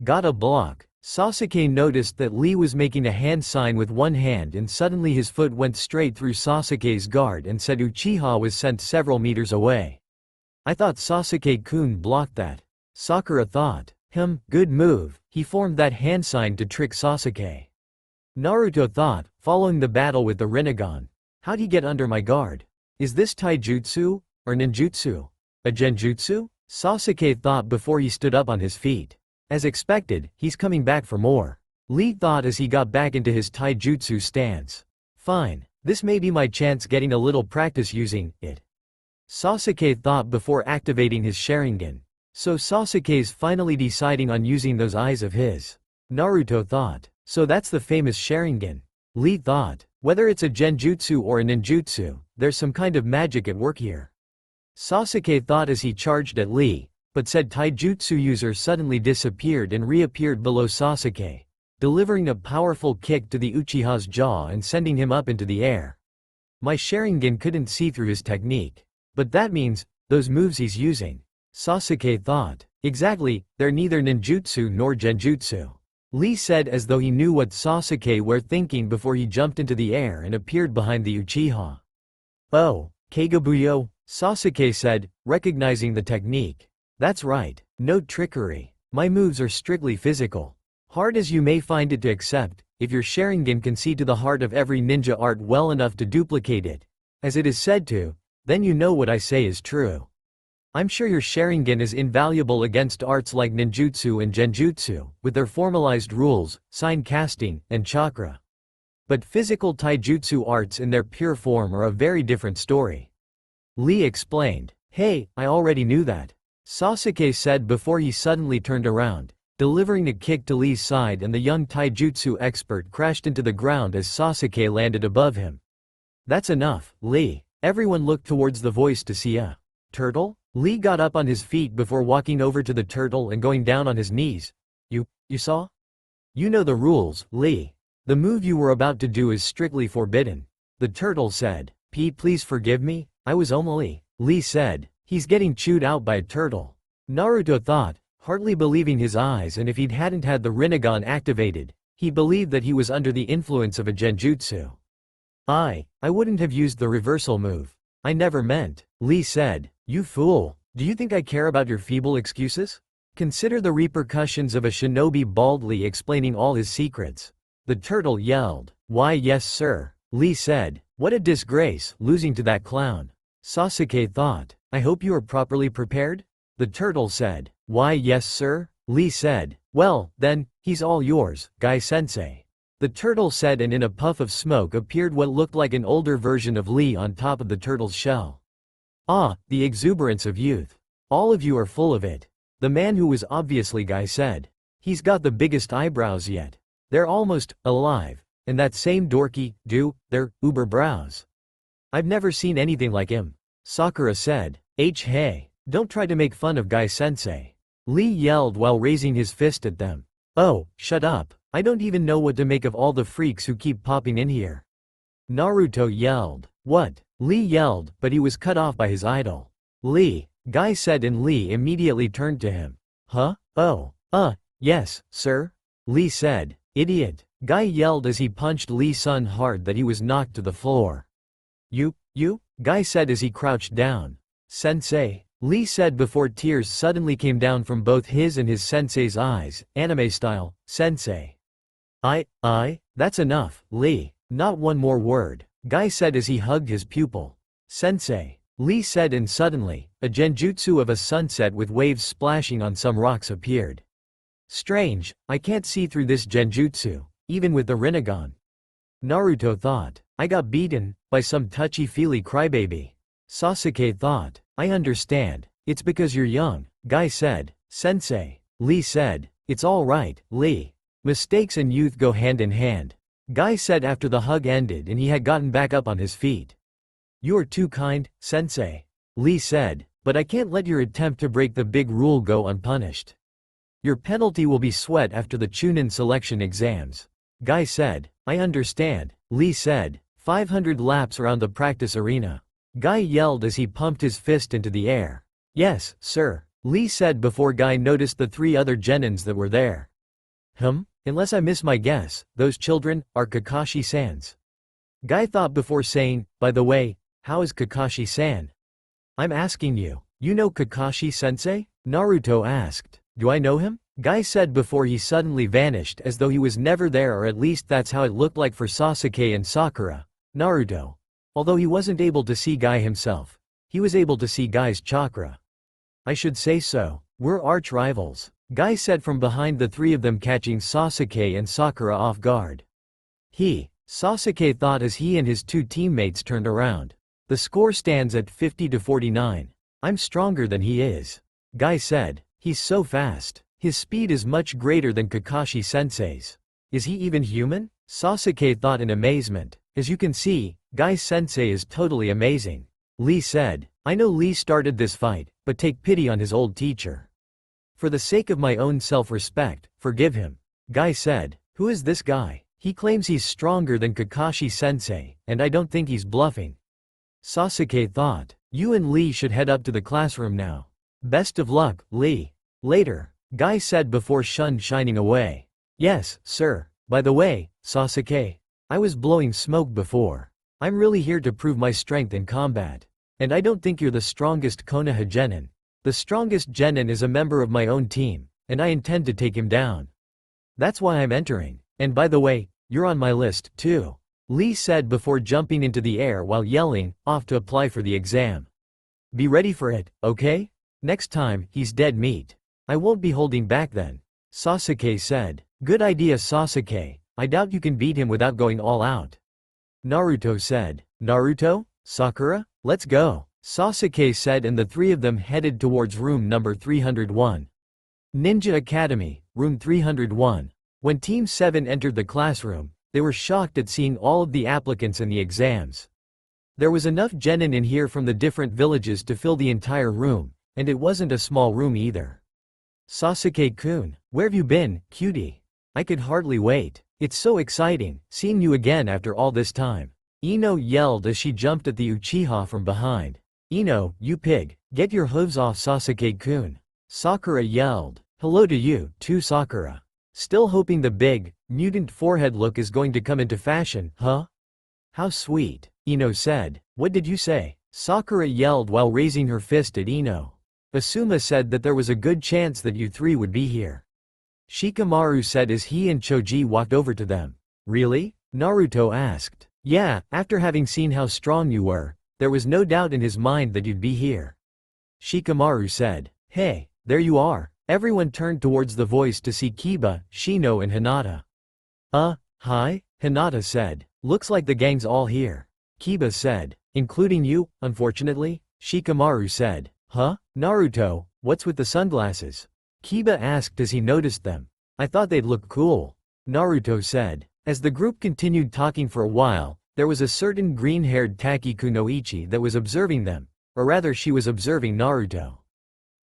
Got a block. Sasuke noticed that Lee was making a hand sign with one hand and suddenly his foot went straight through Sasuke's guard and said Uchiha was sent several meters away. I thought Sasuke-kun blocked that. Sakura thought, good move, he formed that hand sign to trick Sasuke. Naruto thought, following the battle with the Rinnegan, how'd he get under my guard? Is this taijutsu, or ninjutsu? A genjutsu? Sasuke thought before he stood up on his feet. As expected, he's coming back for more. Lee thought as he got back into his taijutsu stance. Fine, this may be my chance getting a little practice using it. Sasuke thought before activating his Sharingan. So Sasuke's finally deciding on using those eyes of his. Naruto thought. So that's the famous Sharingan. Lee thought. Whether it's a genjutsu or a ninjutsu, there's some kind of magic at work here. Sasuke thought as he charged at Lee, but said taijutsu user suddenly disappeared and reappeared below Sasuke, delivering a powerful kick to the Uchiha's jaw and sending him up into the air. My Sharingan couldn't see through his technique. But that means, those moves he's using. Sasuke thought. Exactly, they're neither ninjutsu nor genjutsu. Lee said as though he knew what Sasuke were thinking before he jumped into the air and appeared behind the Uchiha. Oh, Kagabuyo, Sasuke said, recognizing the technique. That's right, no trickery. My moves are strictly physical. Hard as you may find it to accept, if your Sharingan can see to the heart of every ninja art well enough to duplicate it, as it is said to, then you know what I say is true. I'm sure your Sharingan is invaluable against arts like ninjutsu and genjutsu, with their formalized rules, sign casting, and chakra. But physical taijutsu arts in their pure form are a very different story. Lee explained. Hey, I already knew that. Sasuke said before he suddenly turned around, delivering a kick to Lee's side, and the young taijutsu expert crashed into the ground as Sasuke landed above him. That's enough, Lee. Everyone looked towards the voice to see a turtle. Lee got up on his feet before walking over to the turtle and going down on his knees. You saw? You know the rules, Lee. The move you were about to do is strictly forbidden. The turtle said. Please forgive me, I was only. Lee said. He's getting chewed out by a turtle. Naruto thought, hardly believing his eyes, and if he hadn't had the Rinnegan activated, he believed that he was under the influence of a genjutsu. I wouldn't have used the reversal move. I never meant. Lee said. You fool. Do you think I care about your feeble excuses? Consider the repercussions of a shinobi baldly explaining all his secrets. The turtle yelled. Why yes sir. Lee said. What a disgrace, losing to that clown. Sasuke thought. I hope you are properly prepared? The turtle said. Why yes sir. Lee said. Well, then, he's all yours, Guy-sensei. The turtle said, and in a puff of smoke appeared what looked like an older version of Lee on top of the turtle's shell. Ah, the exuberance of youth. All of you are full of it. The man who was obviously Guy said. He's got the biggest eyebrows yet. They're almost alive. And that same dorky, they're uber brows. I've never seen anything like him. Sakura said. Hey, don't try to make fun of Guy-sensei. Lee yelled while raising his fist at them. Oh, shut up. I don't even know what to make of all the freaks who keep popping in here. Naruto yelled. What? Lee yelled, but he was cut off by his idol. Lee, Guy said, and Lee immediately turned to him. Huh? Oh, yes, sir? Lee said. Idiot. Guy yelled as he punched Lee so hard that he was knocked to the floor. You? Guy said as he crouched down. Sensei, Lee said before tears suddenly came down from both his and his sensei's eyes, anime style, sensei. That's enough, Lee. Not one more word, Guy said as he hugged his pupil. Sensei, Lee said, and suddenly, a genjutsu of a sunset with waves splashing on some rocks appeared. Strange, I can't see through this genjutsu, even with the Rinnegan. Naruto thought. I got beaten by some touchy-feely crybaby. Sasuke thought. I understand. It's because you're young, Guy said. Sensei. Lee said. It's all right, Lee. Mistakes and youth go hand in hand, Guy said after the hug ended and he had gotten back up on his feet. You're too kind, Sensei. Lee said. But I can't let your attempt to break the big rule go unpunished. Your penalty will be sweat after the chunin selection exams. Guy said. I understand, Lee said. 500 laps around the practice arena. Guy yelled as he pumped his fist into the air. Yes, sir, Lee said before Guy noticed the 3 other genins that were there. Unless I miss my guess, those children are Kakashi-sans. Guy thought before saying, by the way, how is Kakashi-san? I'm asking you, you know Kakashi-sensei? Naruto asked. Do I know him? Guy said before he suddenly vanished as though he was never there, or at least that's how it looked like for Sasuke and Sakura. Naruto. Although he wasn't able to see Guy himself, he was able to see Guy's chakra. I should say so, we're arch rivals, Guy said from behind the 3 of them, catching Sasuke and Sakura off guard. Sasuke thought as he and his 2 teammates turned around. The score stands at 50 to 49. I'm stronger than he is. Guy said. He's so fast. His speed is much greater than Kakashi sensei's. Is he even human? Sasuke thought in amazement. As you can see, Guy sensei is totally amazing. Lee said. I know Lee started this fight, but take pity on his old teacher. For the sake of my own self-respect, forgive him. Guy said. Who is this guy? He claims he's stronger than Kakashi sensei, and I don't think he's bluffing. Sasuke thought. You and Lee should head up to the classroom now. Best of luck, Lee. Later, Guy said before shining away. Yes, sir. By the way, Sasuke, I was blowing smoke before. I'm really here to prove my strength in combat. And I don't think you're the strongest Konoha genin. The strongest genin is a member of my own team, and I intend to take him down. That's why I'm entering. And by the way, you're on my list, too. Lee said before jumping into the air while yelling, off to apply for the exam. Be ready for it, okay? Next time, he's dead meat. I won't be holding back then. Sasuke said. Good idea, Sasuke. I doubt you can beat him without going all out. Naruto said. Naruto? Sakura? Let's go. Sasuke said, and the three of them headed towards room number 301. Ninja Academy, room 301. When Team 7 entered the classroom, they were shocked at seeing all of the applicants in the exams. There was enough genin in here from the different villages to fill the entire room, and it wasn't a small room either. Sasuke-kun, where have you been, cutie? I could hardly wait. It's so exciting, seeing you again after all this time. Ino yelled as she jumped at the Uchiha from behind. Ino, you pig, get your hooves off Sasuke-kun. Sakura yelled. Hello to you, too, Sakura. Still hoping the big, mutant forehead look is going to come into fashion, huh? How sweet, Ino said. What did you say? Sakura yelled while raising her fist at Ino. Asuma said that there was a good chance that you three would be here. Shikamaru said as he and Choji walked over to them. Really? Naruto asked. Yeah, after having seen how strong you were, there was no doubt in his mind that you'd be here. Shikamaru said. Hey, there you are. Everyone turned towards the voice to see Kiba, Shino and Hinata. Hi? Hinata said. Looks like the gang's all here. Kiba said. Including you, unfortunately? Shikamaru said. Huh? Naruto, what's with the sunglasses? Kiba asked as he noticed them. I thought they'd look cool. Naruto said. As the group continued talking for a while, there was a certain green-haired Taki Kunoichi that was observing them, or rather she was observing Naruto.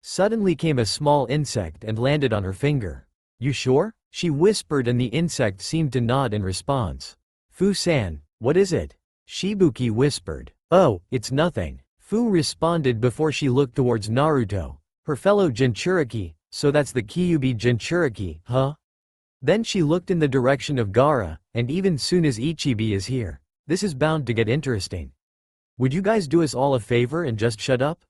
Suddenly came a small insect and landed on her finger. You sure? She whispered and the insect seemed to nod in response. Fu-san, what is it? Shibuki whispered. Oh, it's nothing. Fu responded before she looked towards Naruto. Her fellow Jinchuriki, so that's the Kyuubi Jinchuriki, huh? Then she looked in the direction of Gaara, and even soon as Ichibi is here. This is bound to get interesting. Would you guys do us all a favor and just shut up?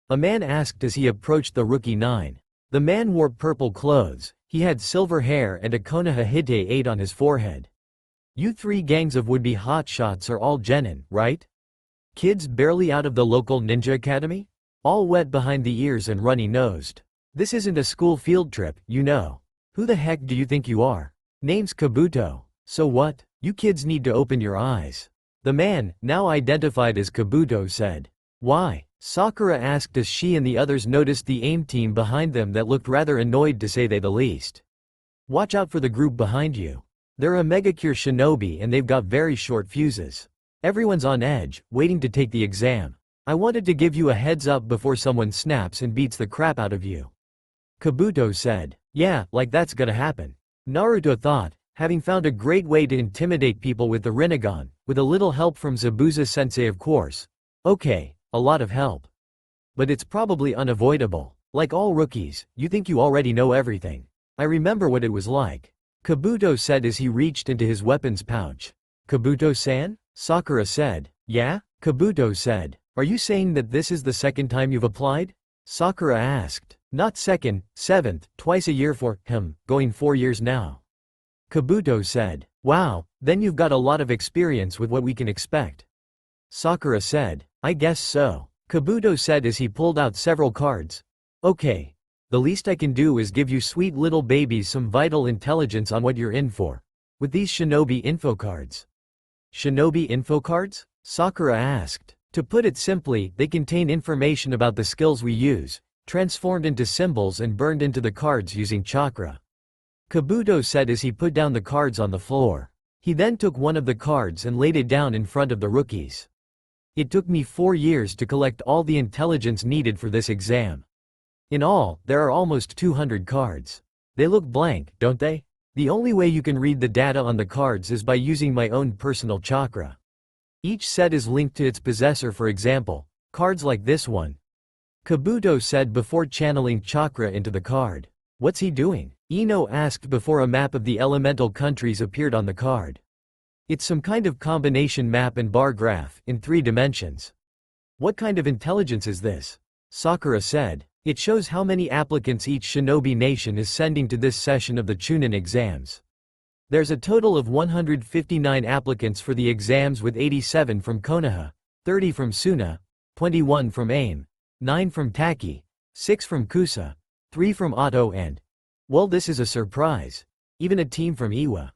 A man asked as he approached the rookie 9. The man wore purple clothes, he had silver hair and a Konoha Hite 8 on his forehead. You three gangs of would-be hotshots are all genin, right? Kids barely out of the local ninja academy? All wet behind the ears and runny-nosed. This isn't a school field trip, you know. Who the heck do you think you are? Name's Kabuto. So what? You kids need to open your eyes. The man, now identified as Kabuto, said. Why? Sakura asked as she and the others noticed the AIM team behind them that looked rather annoyed to say the least. Watch out for the group behind you. They're a Megacure shinobi and they've got very short fuses. Everyone's on edge, waiting to take the exam. I wanted to give you a heads up before someone snaps and beats the crap out of you. Kabuto said. Yeah, like that's gonna happen. Naruto thought, having found a great way to intimidate people with the Rinnegan, with a little help from Zabuza-sensei of course. Okay, a lot of help. But it's probably unavoidable. Like all rookies, you think you already know everything. I remember what it was like. Kabuto said as he reached into his weapons pouch. Kabuto-san? Sakura said. Yeah? Kabuto said. Are you saying that this is the second time you've applied? Sakura asked. Not second, seventh, twice a year for going 4 years now. Kabuto said. Wow, then you've got a lot of experience with what we can expect. Sakura said. I guess so. Kabuto said as he pulled out several cards. Okay. The least I can do is give you sweet little babies some vital intelligence on what you're in for. With these shinobi info cards. Shinobi info cards? Sakura asked. To put it simply, they contain information about the skills we use, transformed into symbols and burned into the cards using chakra. Kabuto said as he put down the cards on the floor. He then took one of the cards and laid it down in front of the rookies. It took me 4 years to collect all the intelligence needed for this exam. In all, there are almost 200 cards. They look blank, don't they? The only way you can read the data on the cards is by using my own personal chakra. Each set is linked to its possessor, for example, cards like this one. Kabuto said before channeling chakra into the card. What's he doing? Ino asked before a map of the elemental countries appeared on the card. It's some kind of combination map and bar graph, in 3 dimensions. What kind of intelligence is this? Sakura said. It shows how many applicants each shinobi nation is sending to this session of the chunin exams. There's a total of 159 applicants for the exams, with 87 from Konoha, 30 from Suna, 21 from AIM, 9 from Taki, 6 from Kusa, 3 from Otto and… well, this is a surprise. Even a team from Iwa.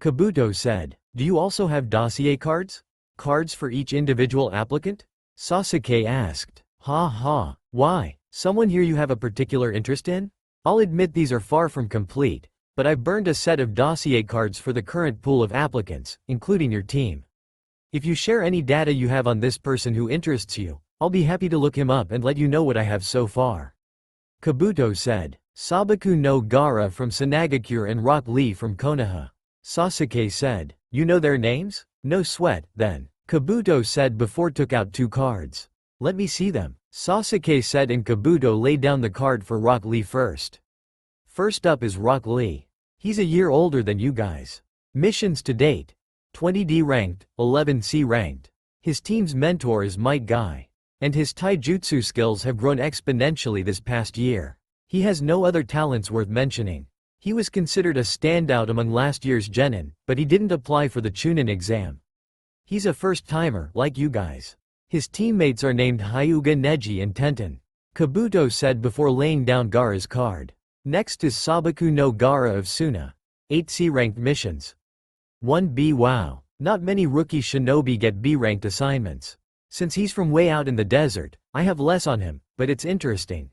Kabuto said. Do you also have dossier cards? Cards for each individual applicant? Sasuke asked. Ha ha. Why? Someone here you have a particular interest in? I'll admit these are far from complete, but I've burned a set of dossier cards for the current pool of applicants, including your team. If you share any data you have on this person who interests you, I'll be happy to look him up and let you know what I have so far. Kabuto said. Sabaku no Gaara from Sanagakure and Rock Lee from Konoha. Sasuke said. You know their names? No sweat, then. Kabuto said before took out 2 cards. Let me see them. Sasuke said, and Kabuto laid down the card for Rock Lee first. First up is Rock Lee. He's a year older than you guys. Missions to date. 20D ranked, 11C ranked. His team's mentor is Might Guy. And his taijutsu skills have grown exponentially this past year. He has no other talents worth mentioning. He was considered a standout among last year's genin, but he didn't apply for the chunin exam. He's a first-timer, like you guys. His teammates are named Hyuga, Neji and Tenten. Kabuto said before laying down Gaara's card. Next is Sabaku no Gaara of Suna. 8C ranked missions. 1B. Wow. Not many rookie shinobi get B ranked assignments. Since he's from way out in the desert, I have less on him, but it's interesting.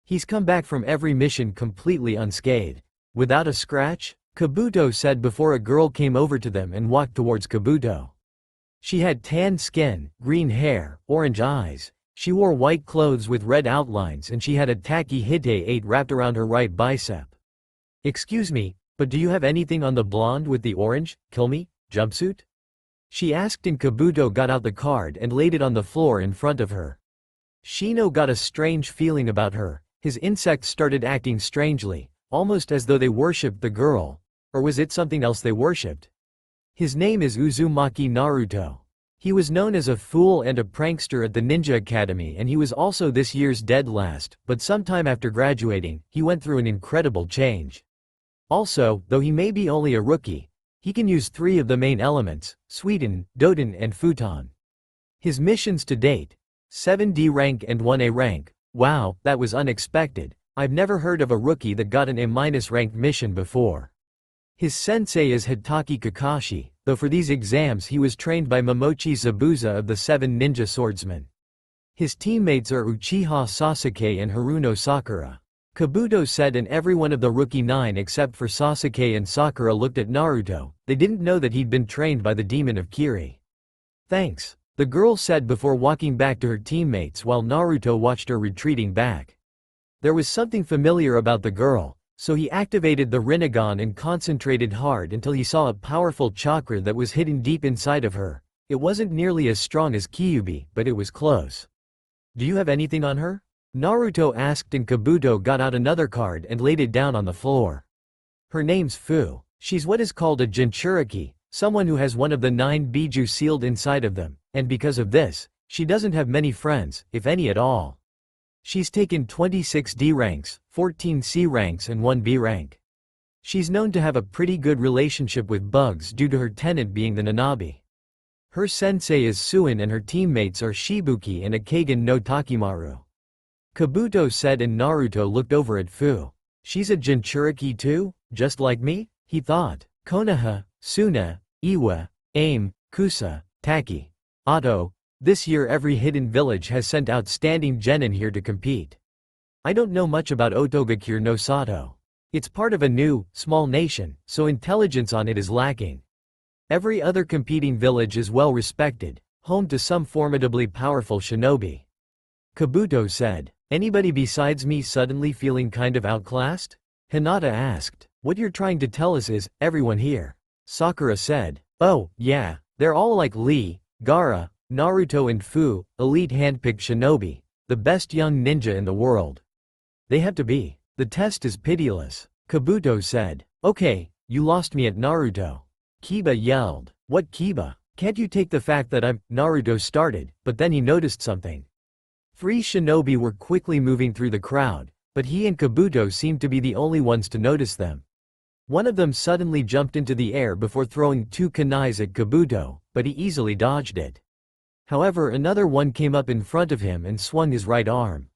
He's come back from every mission completely unscathed. Without a scratch? Kabuto said before a girl came over to them and walked towards Kabuto. She had tan skin, green hair, orange eyes. She wore white clothes with red outlines and she had a Taki Hite 8 wrapped around her right bicep. Excuse me, but do you have anything on the blonde with the orange, kill me, jumpsuit? She asked, and Kabuto got out the card and laid it on the floor in front of her. Shino got a strange feeling about her. His insects started acting strangely, almost as though they worshipped the girl. Or was it something else they worshipped? His name is Uzumaki Naruto. He was known as a fool and a prankster at the Ninja Academy, and he was also this year's dead last, but sometime after graduating, he went through an incredible change. Also, though he may be only a rookie, he can use 3 of the main elements, Suiten, Doden and Futon. His missions to date. 7D rank and 1A rank. Wow, that was unexpected. I've never heard of a rookie that got an A- ranked mission before. His sensei is Hitaki Kakashi, though for these exams he was trained by Momochi Zabuza of the 7 Ninja Swordsmen. His teammates are Uchiha Sasuke and Haruno Sakura. Kabuto said, and every one of the rookie 9 except for Sasuke and Sakura looked at Naruto. They didn't know that he'd been trained by the demon of Kiri. Thanks, the girl said before walking back to her teammates while Naruto watched her retreating back. There was something familiar about the girl, so he activated the Rinnegan and concentrated hard until he saw a powerful chakra that was hidden deep inside of her. It wasn't nearly as strong as Kyuubi, but it was close. Do you have anything on her? Naruto asked, and Kabuto got out another card and laid it down on the floor. Her name's Fu. She's what is called a Jinchuriki, someone who has one of the 9 Biju sealed inside of them, and because of this, she doesn't have many friends, if any at all. She's taken 26 D ranks, 14 C ranks and 1 B rank. She's known to have a pretty good relationship with bugs due to her tenant being the Nanabi. Her sensei is Suin and her teammates are Shibuki and Akagen no Takimaru. Kabuto said, and Naruto looked over at Fu. She's a Jinchuriki too, just like me? He thought. Konoha, Suna, Iwa, AIM, Kusa, Taki, Otto, This year every hidden village has sent outstanding genin here to compete. I don't know much about Otogakure no Sato. It's part of a new, small nation, so intelligence on it is lacking. Every other competing village is well respected, home to some formidably powerful shinobi. Kabuto said. Anybody besides me suddenly feeling kind of outclassed? Hinata asked. What you're trying to tell us is, everyone here. Sakura said. Oh, yeah, they're all like Lee, Gaara, Naruto and Fu, elite handpicked shinobi, the best young ninja in the world. They have to be. The test is pitiless. Kabuto said. Okay, you lost me at Naruto. Kiba yelled. What Kiba? Can't you take the fact that Naruto started, but then he noticed something. 3 shinobi were quickly moving through the crowd, but he and Kabuto seemed to be the only ones to notice them. One of them suddenly jumped into the air before throwing 2 kunais at Kabuto, but he easily dodged it. However, another one came up in front of him and swung his right arm.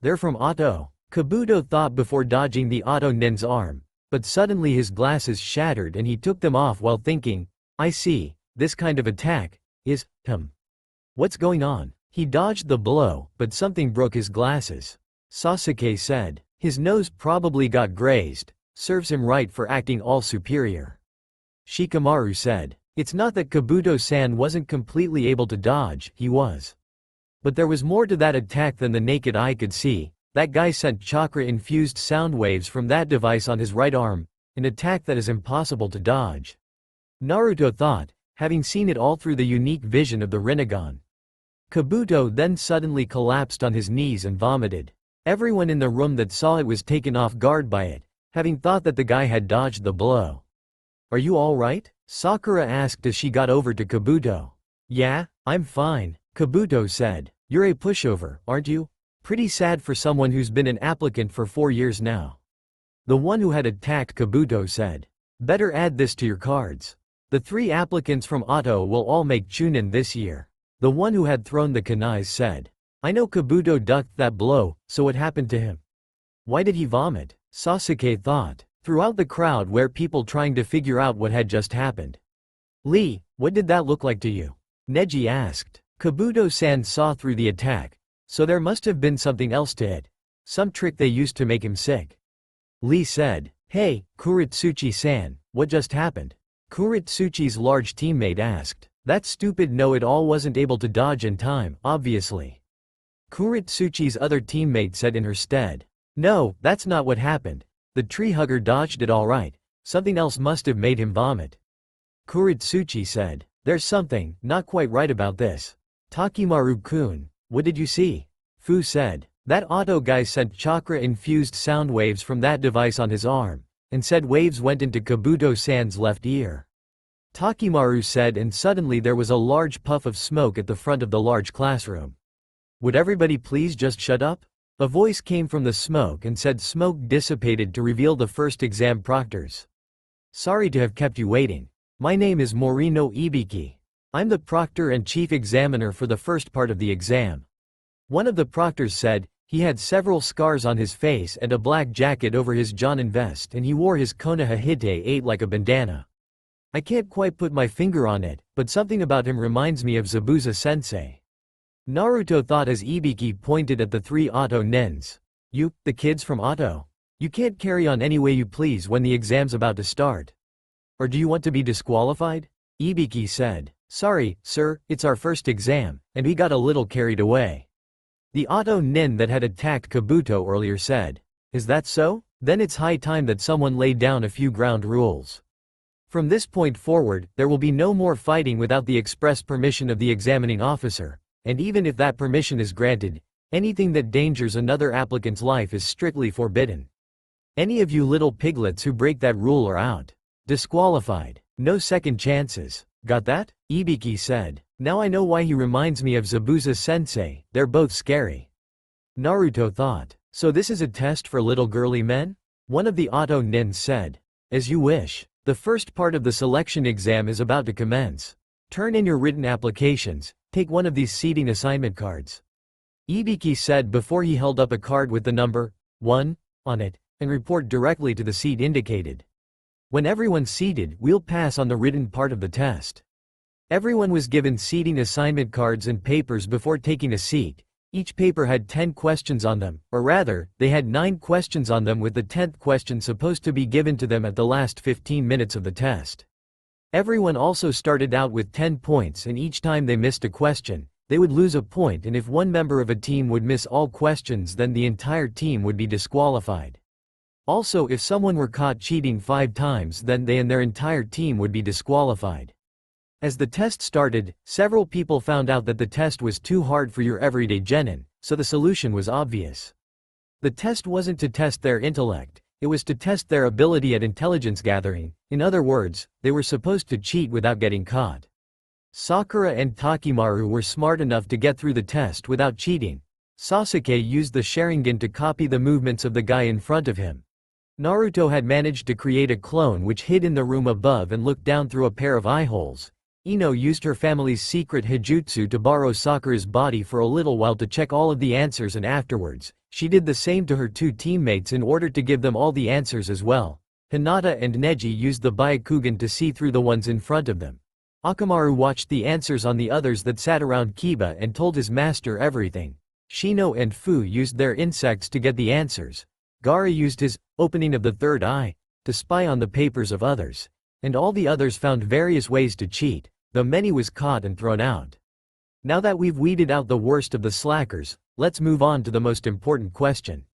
They're from Otto. Kabuto thought before dodging the Otto nin's arm, but suddenly his glasses shattered and he took them off while thinking, I see, this kind of attack is, what's going on? He dodged the blow, but something broke his glasses. Sasuke said. His nose probably got grazed, serves him right for acting all superior. Shikamaru said. It's not that Kabuto-san wasn't completely able to dodge, he was. But there was more to that attack than the naked eye could see. That guy sent chakra-infused sound waves from that device on his right arm, an attack that is impossible to dodge. Naruto thought, having seen it all through the unique vision of the Rinnegan. Kabuto then suddenly collapsed on his knees and vomited. Everyone in the room that saw it was taken off guard by it, having thought that the guy had dodged the blow. Are you all right? Sakura asked as she got over to Kabuto. Yeah, I'm fine, Kabuto said. You're a pushover, aren't you? Pretty sad for someone who's been an applicant for 4 years now. The one who had attacked Kabuto said. Better add this to your cards. The 3 applicants from Otto will all make chunin this year. The one who had thrown the kunais said. I know Kabuto ducked that blow, so what happened to him? Why did he vomit? Sasuke thought. Throughout the crowd were people trying to figure out what had just happened. Lee, what did that look like to you? Neji asked. Kabuto-san saw through the attack, so there must have been something else to it. Some trick they used to make him sick. Lee said. Hey, Kuritsuchi-san, what just happened? Kuritsuchi's large teammate asked. That stupid know-it-all wasn't able to dodge in time, obviously. Kuritsuchi's other teammate said in her stead. No, that's not what happened. The tree hugger dodged it all right. Something else must have made him vomit. Kuritsuchi said. There's something not quite right about this. Takimaru-kun, what did you see? Fu said. That Otto guy sent chakra-infused sound waves from that device on his arm, and said waves went into Kabuto-san's left ear. Takimaru said, and suddenly there was a large puff of smoke at the front of the large classroom. Would everybody please just shut up? A voice came from the smoke and said smoke dissipated to reveal the first exam proctors. Sorry to have kept you waiting. My name is Morino Ibiki. I'm the proctor and chief examiner for the first part of the exam. One of the proctors said, he had several scars on his face and a black jacket over his jonin vest and he wore his Konoha Hite 8 like a bandana. I can't quite put my finger on it, but something about him reminds me of Zabuza-sensei. Naruto thought as Ibiki pointed at the 3 Otto nins. You, the kids from Otto. You can't carry on any way you please when the exam's about to start. Or do you want to be disqualified? Ibiki said. Sorry, sir, it's our first exam, and we got a little carried away. The Otto nin that had attacked Kabuto earlier said. Is that so? Then it's high time that someone laid down a few ground rules. From this point forward, there will be no more fighting without the express permission of the examining officer, and even if that permission is granted, anything that dangers another applicant's life is strictly forbidden. Any of you little piglets who break that rule are out. Disqualified. No second chances. Got that? Ibiki said. Now I know why he reminds me of Zabuza-sensei, they're both scary. Naruto thought. So this is a test for little girly men? One of the Otto nins said. As you wish. The first part of the selection exam is about to commence. Turn in your written applications, take one of these seating assignment cards. Ibiki said before he held up a card with the number 1 on it, and report directly to the seat indicated. When everyone's seated, we'll pass on the written part of the test. Everyone was given seating assignment cards and papers before taking a seat. Each paper had 10 questions on them, or rather, they had 9 questions on them with the 10th question supposed to be given to them at the last 15 minutes of the test. Everyone also started out with 10 points, and each time they missed a question, they would lose a point, and if one member of a team would miss all questions, then the entire team would be disqualified. Also, if someone were caught cheating 5 times, then they and their entire team would be disqualified. As the test started, several people found out that the test was too hard for your everyday genin, so the solution was obvious. The test wasn't to test their intellect, it was to test their ability at intelligence gathering. In other words, they were supposed to cheat without getting caught. Sakura and Takimaru were smart enough to get through the test without cheating. Sasuke used the Sharingan to copy the movements of the guy in front of him. Naruto had managed to create a clone which hid in the room above and looked down through a pair of eye holes. Ino used her family's secret hijutsu to borrow Sakura's body for a little while to check all of the answers, and afterwards, she did the same to her 2 teammates in order to give them all the answers as well. Hinata and Neji used the Byakugan to see through the ones in front of them. Akamaru watched the answers on the others that sat around Kiba and told his master everything. Shino and Fu used their insects to get the answers. Gaara used his opening of the third eye to spy on the papers of others. And all the others found various ways to cheat, though many was caught and thrown out. Now that we've weeded out the worst of the slackers, let's move on to the most important question.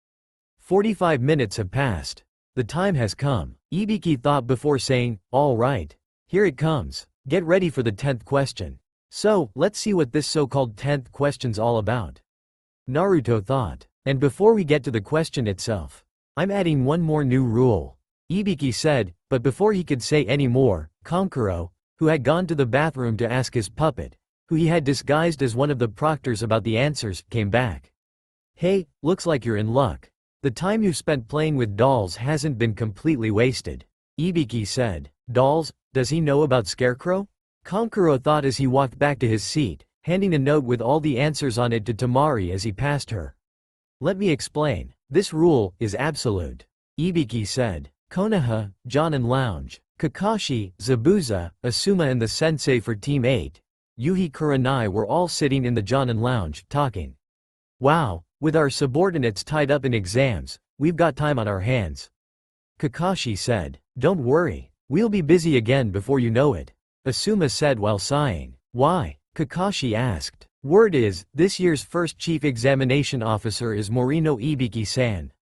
45 minutes have passed. The time has come. Ibiki thought before saying, "All right. Here it comes. Get ready for the 10th question." So, let's see what this so-called 10th question's all about. Naruto thought. And before we get to the question itself, I'm adding one more new rule. Ibiki said, but before he could say any more, Kankuro, who had gone to the bathroom to ask his puppet, who he had disguised as one of the proctors about the answers, came back. "Hey, looks like you're in luck. The time you spent playing with dolls hasn't been completely wasted," Ibiki said. "Dolls? Does he know about Scarecrow?" Kankuro thought as he walked back to his seat, handing a note with all the answers on it to Tamari as he passed her. "Let me explain. This rule is absolute," Ibiki said. Konoha, Jonin Lounge. Kakashi, Zabuza, Asuma and the sensei for Team 8, Yuhi Kurenai were all sitting in the Jonin Lounge, talking. "Wow, with our subordinates tied up in exams, we've got time on our hands," Kakashi said. "Don't worry, we'll be busy again before you know it," Asuma said while sighing. "Why?" Kakashi asked. "Word is, this year's first chief examination officer is Morino Ibiki-san,"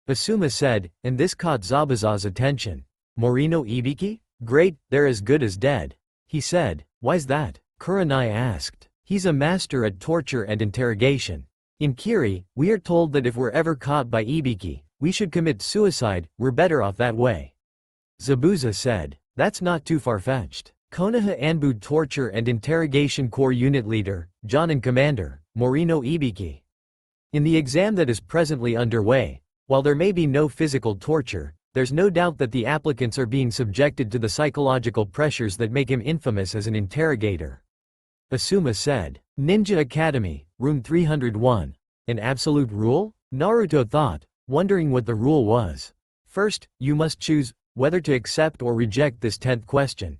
Asuma said, and this caught Zabuza's attention. "Morino Ibiki? Great, they're as good as dead," he said. "Why's that?" Kurenai asked. "He's a master at torture and interrogation. In Kiri, we are told that if we're ever caught by Ibiki, we should commit suicide, we're better off that way," Zabuza said. "That's not too far-fetched." Konoha Anbu Torture and Interrogation Corps Unit Leader, Jonin Commander, Morino Ibiki. In the exam that is presently underway, while there may be no physical torture, there's no doubt that the applicants are being subjected to the psychological pressures that make him infamous as an interrogator, Asuma said. "Ninja Academy, Room 301. An absolute rule?" Naruto thought, wondering what the rule was. "First, you must choose whether to accept or reject this 10th question,"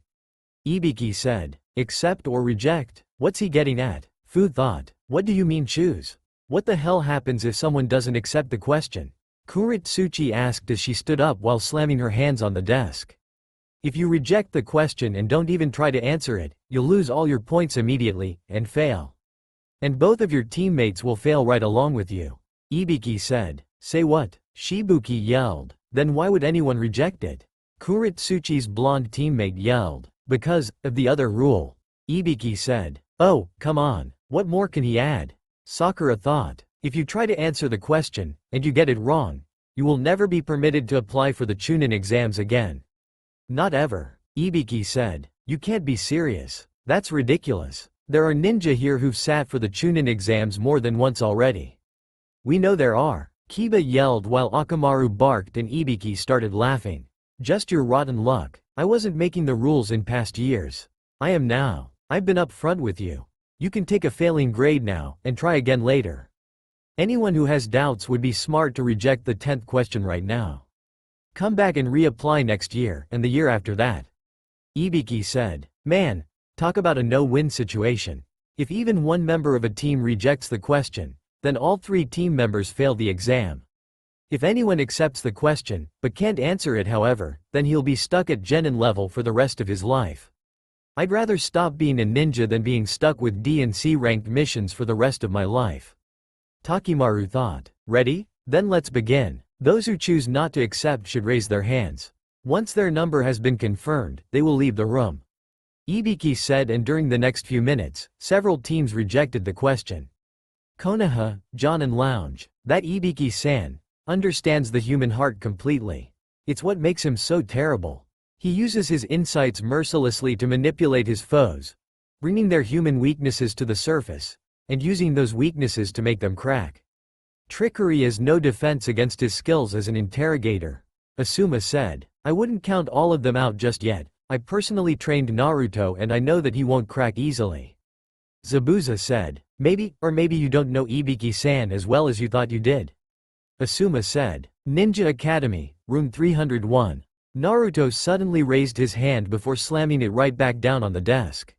Ibiki said. "Accept or reject? What's he getting at?" Fu thought. "What do you mean choose? What the hell happens if someone doesn't accept the question?" Kuritsuchi asked as she stood up while slamming her hands on the desk. "If you reject the question and don't even try to answer it, you'll lose all your points immediately, and fail. And both of your teammates will fail right along with you," Ibiki said. "Say what?" Shibuki yelled. "Then why would anyone reject it?" Kuritsuchi's blonde teammate yelled. "Because of the other rule," Ibiki said. "Oh, come on, what more can he add?" Sakura thought. "If you try to answer the question, and you get it wrong, you will never be permitted to apply for the chunin exams again." "Not ever," Ibiki said. "You can't be serious. That's ridiculous. There are ninja here who've sat for the chunin exams more than once already." "We know there are," Kiba yelled while Akamaru barked and Ibiki started laughing. "Just your rotten luck. I wasn't making the rules in past years. I am now. I've been up front with you. You can take a failing grade now, and try again later. Anyone who has doubts would be smart to reject the 10th question right now. Come back and reapply next year, and the year after that," Ibiki said. "Man, Talk about a no-win situation. If even one member of a team rejects the question, then all 3 team members fail the exam. If anyone accepts the question, but can't answer it however, then he'll be stuck at genin level for the rest of his life. I'd rather stop being a ninja than being stuck with D and C ranked missions for the rest of my life. Takimaru thought. Ready? Then let's begin. Those who choose not to accept should raise their hands. Once their number has been confirmed, they will leave the room. Ibiki said, and during the next few minutes, several teams rejected the question. Konoha, John and Lounge, that Ibiki-san, understands the human heart completely. It's what makes him so terrible. He uses his insights mercilessly to manipulate his foes, bringing their human weaknesses to the surface, and using those weaknesses to make them crack. Trickery is no defense against his skills as an interrogator. Asuma said, I wouldn't count all of them out just yet. I personally trained Naruto and I know that he won't crack easily. Zabuza said, maybe you don't know Ibiki-san as well as you thought you did. Asuma said, Ninja Academy, room 301. Naruto suddenly raised his hand before slamming it right back down on the desk.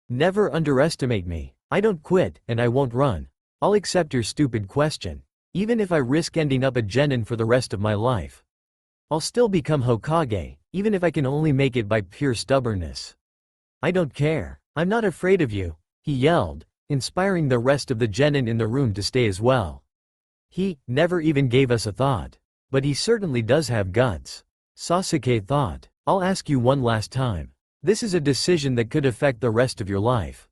Never underestimate me. I don't quit, and I won't run. I'll accept your stupid question. Even if I risk ending up a genin for the rest of my life. I'll still become Hokage, even if I can only make it by pure stubbornness. I don't care. I'm not afraid of you, he yelled, inspiring the rest of the genin in the room to stay as well. He never even gave us a thought. But he certainly does have guts. Sasuke thought, I'll ask you one last time. This is a decision that could affect the rest of your life.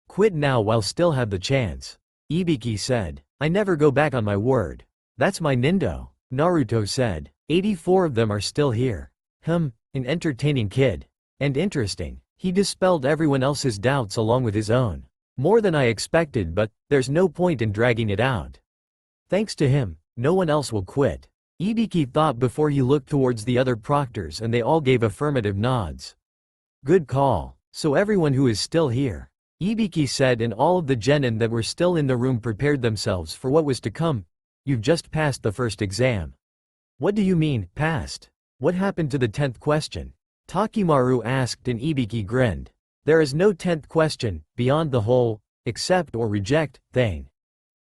Quit now while still have the chance. Ibiki said, I never go back on my word. That's my nindo. Naruto said, 84 of them are still here. An entertaining kid. And interesting. He dispelled everyone else's doubts along with his own. More than I expected, but there's no point in dragging it out. Thanks to him, no one else will quit. Ibiki thought before he looked towards the other proctors and they all gave affirmative nods. Good call. So everyone who is still here. Ibiki said, and all of the genin that were still in the room prepared themselves for what was to come. You've just passed the first exam. What do you mean, passed? What happened to the 10th question? Takimaru asked and Ibiki grinned. There is no 10th question, beyond the whole, accept or reject, thing.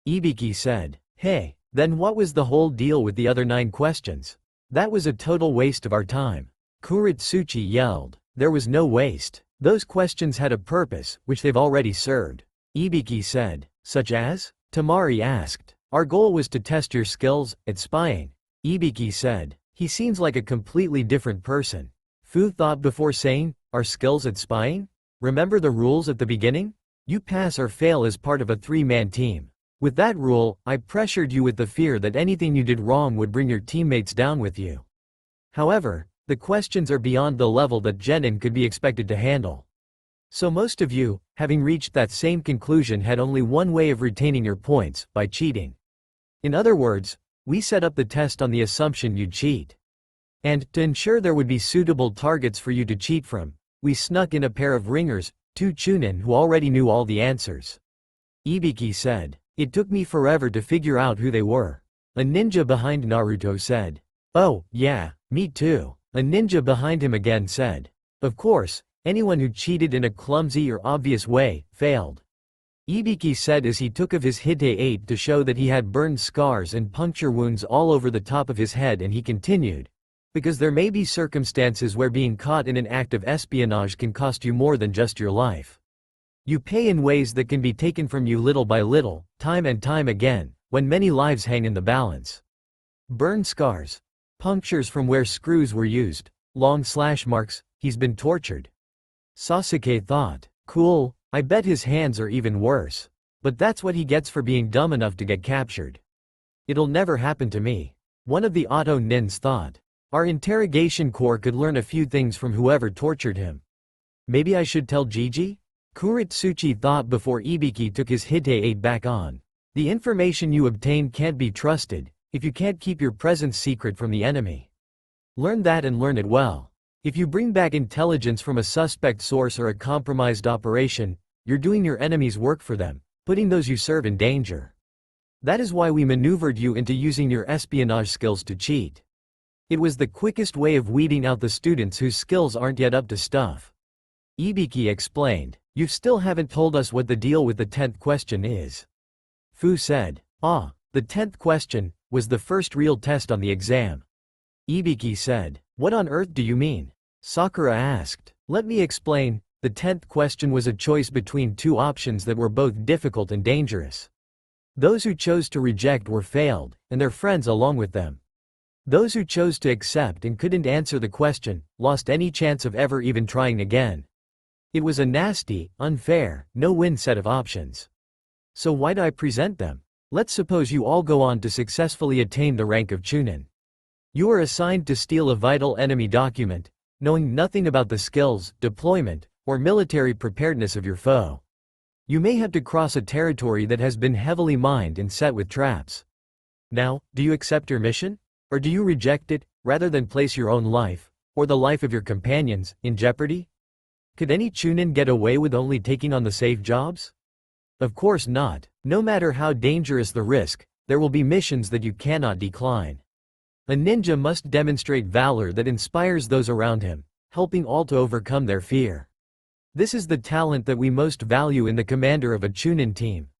Ibiki said, hey, then what was the whole deal with the other 9 questions? That was a total waste of our time. Kuritsuchi yelled. There was no waste. Those questions had a purpose, which they've already served. Ibiki said. Such as? Tamari asked. Our goal was to test your skills at spying. Ibiki said. He seems like a completely different person. Fu thought before saying, our skills at spying? Remember the rules at the beginning? You pass or fail as part of a 3-man team. With that rule, I pressured you with the fear that anything you did wrong would bring your teammates down with you. However, the questions are beyond the level that genin could be expected to handle. So most of you, having reached that same conclusion, had only one way of retaining your points, by cheating. In other words, we set up the test on the assumption you'd cheat. And, to ensure there would be suitable targets for you to cheat from, we snuck in a pair of ringers, 2 chunin who already knew all the answers. Ibiki said. It took me forever to figure out who they were. A ninja behind Naruto said. Oh, yeah, me too. A ninja behind him again said. Of course, anyone who cheated in a clumsy or obvious way, failed. Ibiki said as he took of his Hite 8 to show that he had burned scars and puncture wounds all over the top of his head, and he continued. Because there may be circumstances where being caught in an act of espionage can cost you more than just your life. You pay in ways that can be taken from you little by little, time and time again, when many lives hang in the balance. Burn scars. Punctures from where screws were used. Long slash marks. He's been tortured. Sasuke thought. Cool, I bet his hands are even worse. But that's what he gets for being dumb enough to get captured. It'll never happen to me. One of the Auto Nins thought. Our interrogation corps could learn a few things from whoever tortured him. Maybe I should tell Gigi? Kuritsuchi thought before Ibiki took his Hite 8 back on. The information you obtain can't be trusted, if you can't keep your presence secret from the enemy. Learn that and learn it well. If you bring back intelligence from a suspect source or a compromised operation, you're doing your enemy's work for them, putting those you serve in danger. That is why we maneuvered you into using your espionage skills to cheat. It was the quickest way of weeding out the students whose skills aren't yet up to stuff. Ibiki explained. You still haven't told us what the deal with the 10th question is. Fu said. Ah, the 10th question was the first real test on the exam. Ibiki said. What on earth do you mean? Sakura asked. Let me explain. The 10th question was a choice between two options that were both difficult and dangerous. Those who chose to reject were failed, and their friends along with them. Those who chose to accept and couldn't answer the question, lost any chance of ever even trying again. It was a nasty, unfair, no-win set of options. So why do I present them? Let's suppose you all go on to successfully attain the rank of chunin. You are assigned to steal a vital enemy document, knowing nothing about the skills, deployment, or military preparedness of your foe. You may have to cross a territory that has been heavily mined and set with traps. Now, do you accept your mission? Or do you reject it, rather than place your own life, or the life of your companions, in jeopardy? Could any chunin get away with only taking on the safe jobs? Of course not. No matter how dangerous the risk, there will be missions that you cannot decline. A ninja must demonstrate valor that inspires those around him, helping all to overcome their fear. This is the talent that we most value in the commander of a chunin team.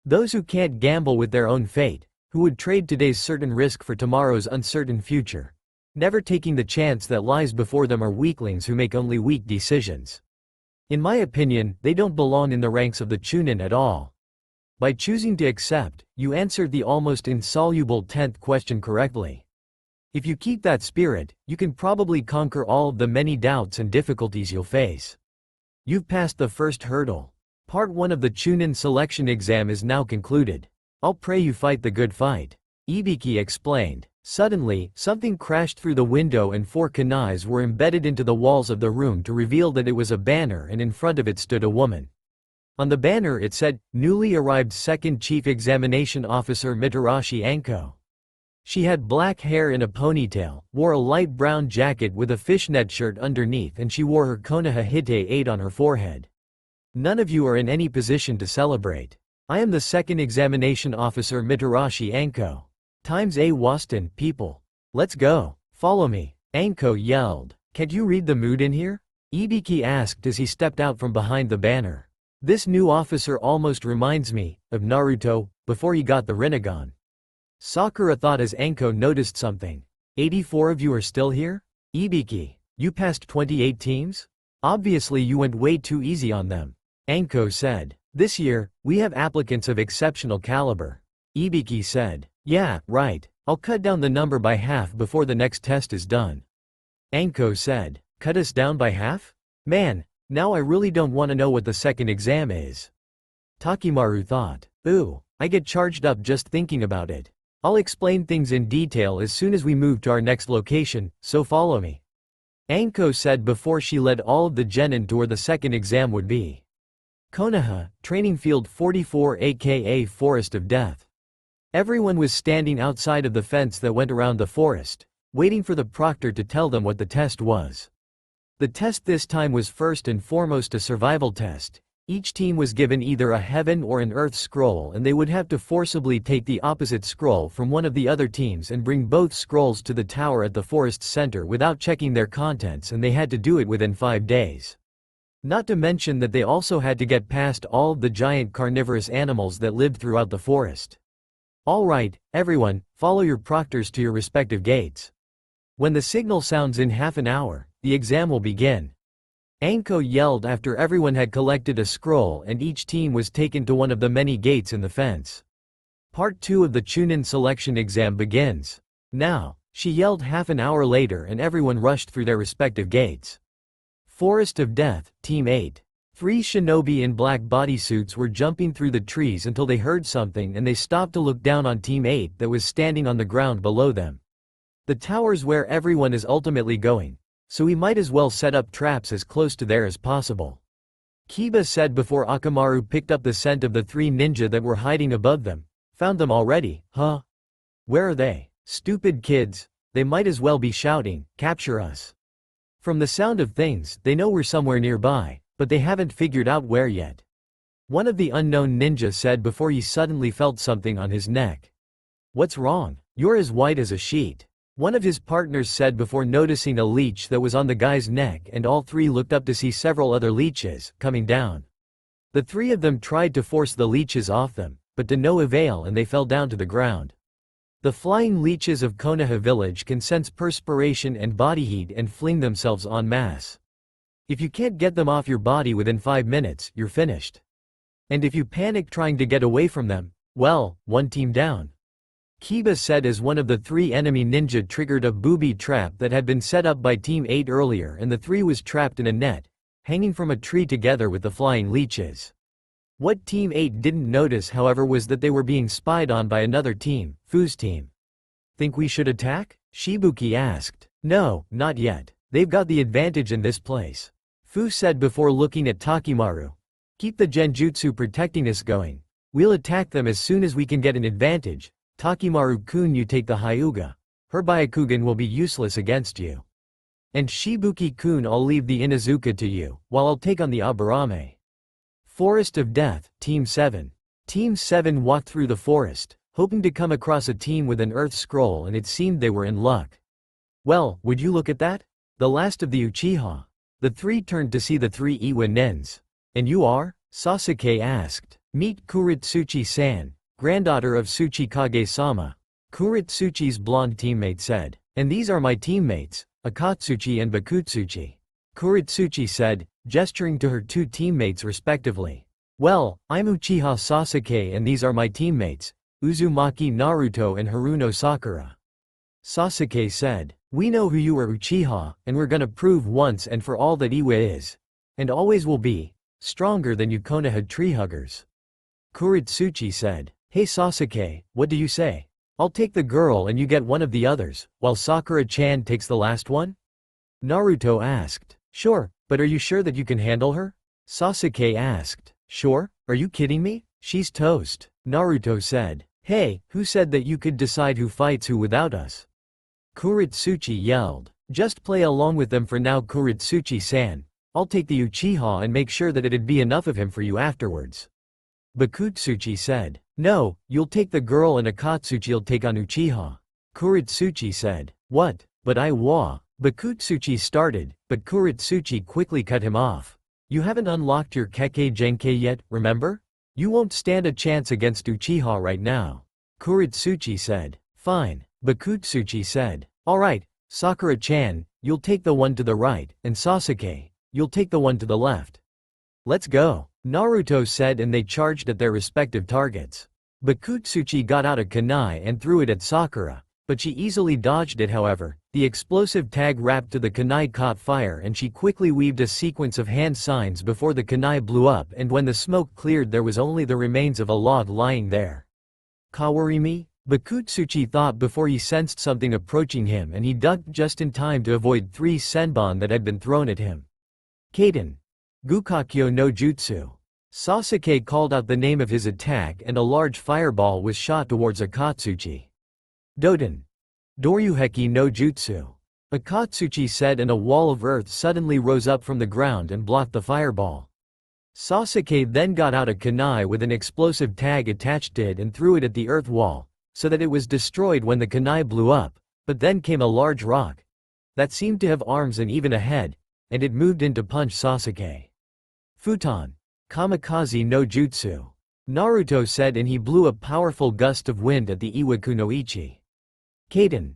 Those who can't gamble with their own fate, who would trade today's certain risk for tomorrow's uncertain future. Never taking the chance that lies before them, are weaklings who make only weak decisions. In my opinion, they don't belong in the ranks of the chunin at all. By choosing to accept, you answered the almost insoluble 10th question correctly. If you keep that spirit, you can probably conquer all of the many doubts and difficulties you'll face. You've passed the first hurdle. Part 1 of the chunin selection exam is now concluded. I'll pray you fight the good fight. Ibiki explained. Suddenly, something crashed through the window and 4 kunais were embedded into the walls of the room to reveal that it was a banner, and in front of it stood a woman. On the banner it said, "Newly arrived 2nd Chief Examination Officer Mitarashi Anko." She had black hair in a ponytail, wore a light brown jacket with a fishnet shirt underneath, and she wore her Konoha Hite 8 on her forehead. None of you are in any position to celebrate. I am the 2nd Examination Officer Mitarashi Anko. Times A Waston, people. Let's go. Follow me. Anko yelled. Can't you read the mood in here? Ibiki asked as he stepped out from behind the banner. This new officer almost reminds me of Naruto, before he got the Rinnegan. Sakura thought as Anko noticed something. 84 of you are still here? Ibiki, you passed 28 teams? Obviously you went way too easy on them. Anko said. This year, we have applicants of exceptional caliber. Ibiki said. Yeah, right. I'll cut down the number by half before the next test is done. Anko said. Cut us down by half? Man, now I really don't want to know what the second exam is. Takimaru thought. Ooh, I get charged up just thinking about it. I'll explain things in detail as soon as we move to our next location, so follow me. Anko said before she led all of the genin to where the second exam would be. Konoha, Training Field 44 aka Forest of Death. Everyone was standing outside of the fence that went around the forest, waiting for the proctor to tell them what the test was. The test this time was first and foremost a survival test. Each team was given either a heaven or an earth scroll, and they would have to forcibly take the opposite scroll from one of the other teams and bring both scrolls to the tower at the forest's center without checking their contents, and they had to do it within 5 days. Not to mention that they also had to get past all of the giant carnivorous animals that lived throughout the forest. Alright, everyone, follow your proctors to your respective gates. When the signal sounds in half an hour, the exam will begin. Anko yelled after everyone had collected a scroll and each team was taken to one of the many gates in the fence. Part 2 of the chunin selection exam begins. Now, she yelled half an hour later and everyone rushed through their respective gates. Forest of Death, Team 8. 3 shinobi in black bodysuits were jumping through the trees until they heard something and they stopped to look down on Team 8 that was standing on the ground below them. The tower's where everyone is ultimately going, so we might as well set up traps as close to there as possible. Kiba said before Akamaru picked up the scent of the 3 ninja that were hiding above them. Found them already, huh? Where are they? Stupid kids, they might as well be shouting, capture us. From the sound of things, they know we're somewhere nearby, but they haven't figured out where yet. One of the unknown ninja said before he suddenly felt something on his neck. What's wrong? You're as white as a sheet. One of his partners said before noticing a leech that was on the guy's neck, and all three looked up to see several other leeches coming down. The three of them tried to force the leeches off them, but to no avail, and they fell down to the ground. The flying leeches of Konoha village can sense perspiration and body heat and fling themselves en masse. If you can't get them off your body within 5 minutes, you're finished. And if you panic trying to get away from them, well, one team down. Kiba said as one of the 3 enemy ninja triggered a booby trap that had been set up by Team 8 earlier, and the 3 was trapped in a net, hanging from a tree together with the flying leeches. What Team 8 didn't notice, however, was that they were being spied on by another team, Fu's team. Think we should attack? Shibuki asked. No, not yet. They've got the advantage in this place. Fu said before looking at Takimaru. Keep the genjutsu protecting us going. We'll attack them as soon as we can get an advantage. Takimaru-kun, you take the Hyuga. Her Byakugan will be useless against you. And Shibuki-kun, I'll leave the Inuzuka to you, while I'll take on the Aburame. Forest of Death, Team 7. Team 7 walked through the forest, hoping to come across a team with an earth scroll, and it seemed they were in luck. Well, would you look at that? The last of the Uchiha. The 3 turned to see the 3 Iwa Nens. And you are? Sasuke asked. Meet Kuritsuchi-san, granddaughter of Tsuchi Kage-sama. Kuritsuchi's blonde teammate said. And these are my teammates, Akatsuchi and Bakutsuchi. Kuritsuchi said, gesturing to her 2 teammates respectively. Well, I'm Uchiha Sasuke and these are my teammates, Uzumaki Naruto and Haruno Sakura. Sasuke said, we know who you are, Uchiha, and we're gonna prove once and for all that Iwa is, and always will be, stronger than you Konoha treehuggers. Kuritsuchi said, hey Sasuke, what do you say? I'll take the girl and you get one of the others, while Sakura-chan takes the last one? Naruto asked. Sure, but are you sure that you can handle her? Sasuke asked. Sure? Are you kidding me? She's toast. Naruto said. Hey, who said that you could decide who fights who without us? Kuritsuchi yelled. Just play along with them for now, Kuritsuchi-san. I'll take the Uchiha and make sure that it'd be enough of him for you afterwards. Bakutsuchi said. No, you'll take the girl and Akatsuchi'll take on Uchiha. Kuritsuchi said. What? But Bakutsuchi started, but Kuritsuchi quickly cut him off. You haven't unlocked your Kekkei Genkei yet, remember? You won't stand a chance against Uchiha right now. Kuritsuchi said. Fine. Bakutsuchi said. Alright, Sakura-chan, you'll take the one to the right, and Sasuke, you'll take the one to the left. Let's go, Naruto said, and they charged at their respective targets. Bakutsuchi got out a kunai and threw it at Sakura, but she easily dodged it. However, the explosive tag wrapped to the kunai caught fire and she quickly weaved a sequence of hand signs before the kunai blew up, and when the smoke cleared there was only the remains of a log lying there. Kawarimi? Bakutsuchi thought before he sensed something approaching him, and he ducked just in time to avoid 3 senbon that had been thrown at him. Kaden. Gukakyo no Jutsu. Sasuke called out the name of his attack and a large fireball was shot towards Akatsuchi. Doden. Doryuheki no Jutsu. Akatsuchi said, and a wall of earth suddenly rose up from the ground and blocked the fireball. Sasuke then got out a kunai with an explosive tag attached to it and threw it at the earth wall, so that it was destroyed when the kunai blew up, but then came a large rock that seemed to have arms and even a head, and it moved in to punch Sasuke. Futon. Kamikaze no Jutsu. Naruto said, and he blew a powerful gust of wind at the Iwakunoichi. Kaden.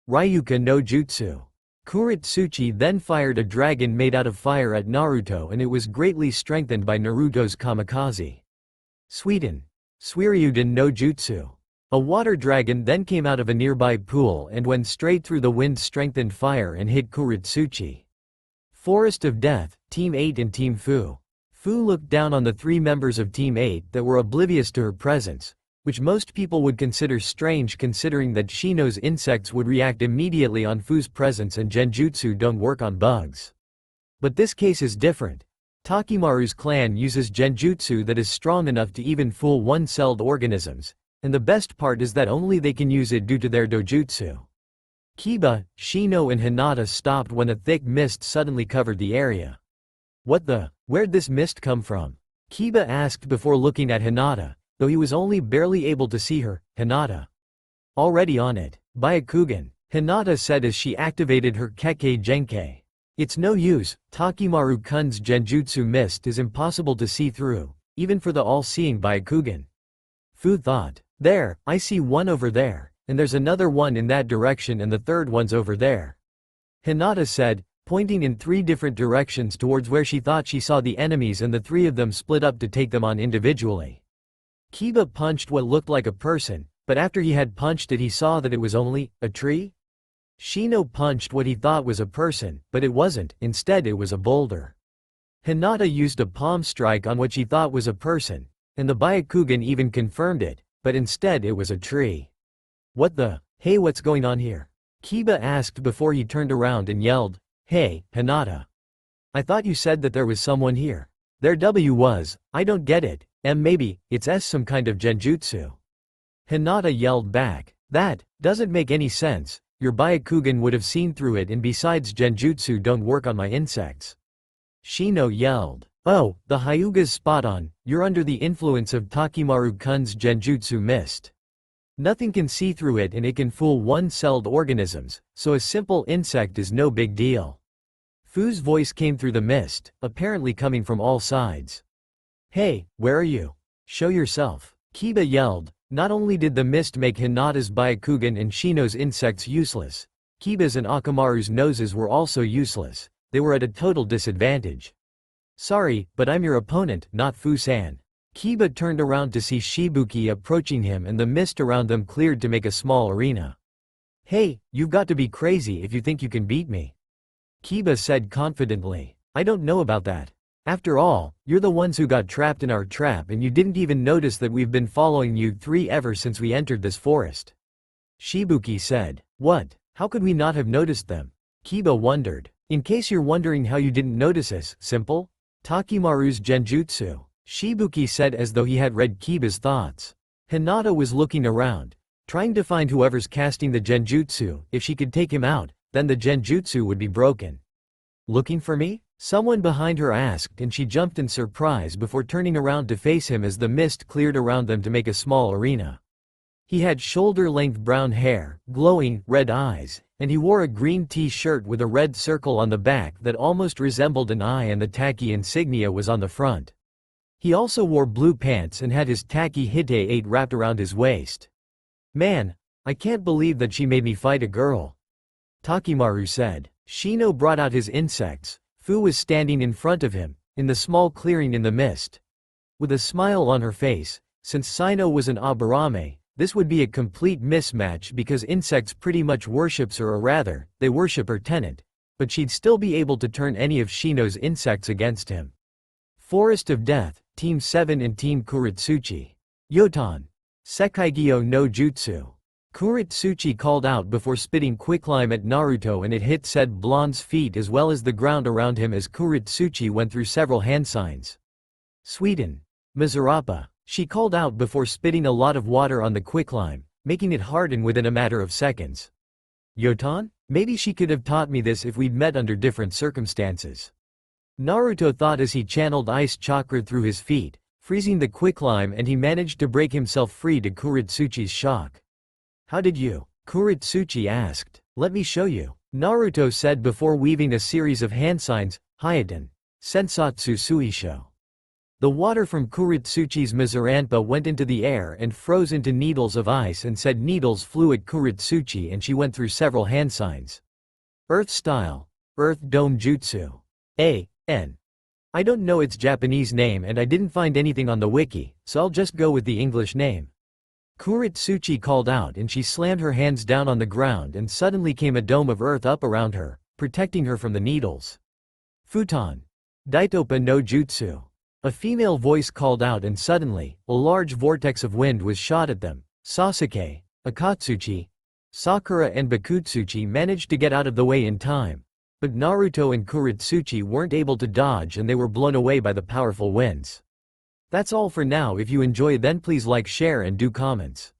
Ryuka no Jutsu. Kuritsuchi then fired a dragon made out of fire at Naruto, and it was greatly strengthened by Naruto's kamikaze. Suiden. Suiryuden no Jutsu. A water dragon then came out of a nearby pool and went straight through the wind-strengthened fire and hit Kuritsuchi. Forest of Death, Team 8 and Team Fu. Fu looked down on the 3 members of Team 8 that were oblivious to her presence, which most people would consider strange considering that she knows insects would react immediately on Fu's presence and genjutsu don't work on bugs. But this case is different. Takimaru's clan uses genjutsu that is strong enough to even fool one-celled organisms, and the best part is that only they can use it due to their dojutsu. Kiba, Shino and Hinata stopped when a thick mist suddenly covered the area. Where'd this mist come from? Kiba asked before looking at Hinata, though he was only barely able to see her. Hinata. Already on it. Byakugan. Hinata said as she activated her Kekkei Genkei. It's no use, Takimaru-kun's genjutsu mist is impossible to see through, even for the all-seeing Byakugan. Fu thought, there, I see one over there, and there's another one in that direction and the third one's over there. Hinata said, pointing in 3 different directions towards where she thought she saw the enemies, and the 3 of them split up to take them on individually. Kiba punched what looked like a person, but after he had punched it he saw that it was only a tree. Shino punched what he thought was a person, but it wasn't, instead it was a boulder. Hinata used a palm strike on what she thought was a person, and the Byakugan even confirmed it, but instead it was a tree. What the? Hey, what's going on here? Kiba asked before he turned around and yelled, hey, Hinata. I thought you said that there was someone here. There was, I don't get it, maybe, it's some kind of genjutsu. Hinata yelled back, that doesn't make any sense, your Byakugan would have seen through it, and besides genjutsu don't work on my insects. Shino yelled, oh, the Hyuga's spot on, you're under the influence of Takimaru-kun's genjutsu mist. Nothing can see through it and it can fool one-celled organisms, so a simple insect is no big deal. Fu's voice came through the mist, apparently coming from all sides. Hey, where are you? Show yourself. Kiba yelled. Not only did the mist make Hinata's Byakugan and Shino's insects useless, Kiba's and Akamaru's noses were also useless. They were at a total disadvantage. Sorry, but I'm your opponent, not Fu-san. Kiba turned around to see Shibuki approaching him, and the mist around them cleared to make a small arena. Hey, you've got to be crazy if you think you can beat me. Kiba said confidently. I don't know about that. After all, you're the ones who got trapped in our trap, and you didn't even notice that we've been following you 3 ever since we entered this forest. Shibuki said. What? How could we not have noticed them? Kiba wondered. In case you're wondering how you didn't notice us, simple. Takimaru's genjutsu. Shibuki said as though he had read Kiba's thoughts. Hinata was looking around, trying to find whoever's casting the genjutsu. If she could take him out, then the genjutsu would be broken. Looking for me? Someone behind her asked, and she jumped in surprise before turning around to face him as the mist cleared around them to make a small arena. He had shoulder-length brown hair, glowing, red eyes, and he wore a green t-shirt with a red circle on the back that almost resembled an eye, and the Taki insignia was on the front. He also wore blue pants and had his Taki Hite 8 wrapped around his waist. Man, I can't believe that she made me fight a girl. Takimaru said. Shino brought out his insects. Fu was standing in front of him, in the small clearing in the mist. With a smile on her face, since Sino was an Aburame, this would be a complete mismatch because insects pretty much worships her, or rather, they worship her tenant, but she'd still be able to turn any of Shino's insects against him. Forest of Death, Team 7 and Team Kuritsuchi. Yotan. Sekaigyo no Jutsu. Kuritsuchi called out before spitting quicklime at Naruto, and it hit said blonde's feet as well as the ground around him as Kuritsuchi went through several hand signs. Sweden. Mizurapa. She called out before spitting a lot of water on the quicklime, making it harden within a matter of seconds. Yotan? Maybe she could have taught me this if we'd met under different circumstances. Naruto thought as he channeled ice chakra through his feet, freezing the quicklime, and he managed to break himself free to Kuritsuchi's shock. How did you? Kuritsuchi asked. Let me show you. Naruto said before weaving a series of hand signs, Hayaten. Sensatsu Suisho. The water from Kuritsuchi's Mizuranpa went into the air and froze into needles of ice, and said needles flew at Kuritsuchi, and she went through several hand signs. Earth Style. Earth Dome Jutsu. A.N. I don't know its Japanese name and I didn't find anything on the wiki, so I'll just go with the English name. Kuritsuchi called out, and she slammed her hands down on the ground, and suddenly came a dome of earth up around her, protecting her from the needles. Futon. Daitopa no Jutsu. A female voice called out, and suddenly, a large vortex of wind was shot at them. Sasuke, Akatsuchi, Sakura and Bakutsuchi managed to get out of the way in time, but Naruto and Kuritsuchi weren't able to dodge, and they were blown away by the powerful winds. That's all for now. If you enjoy, then please like, share and do comments.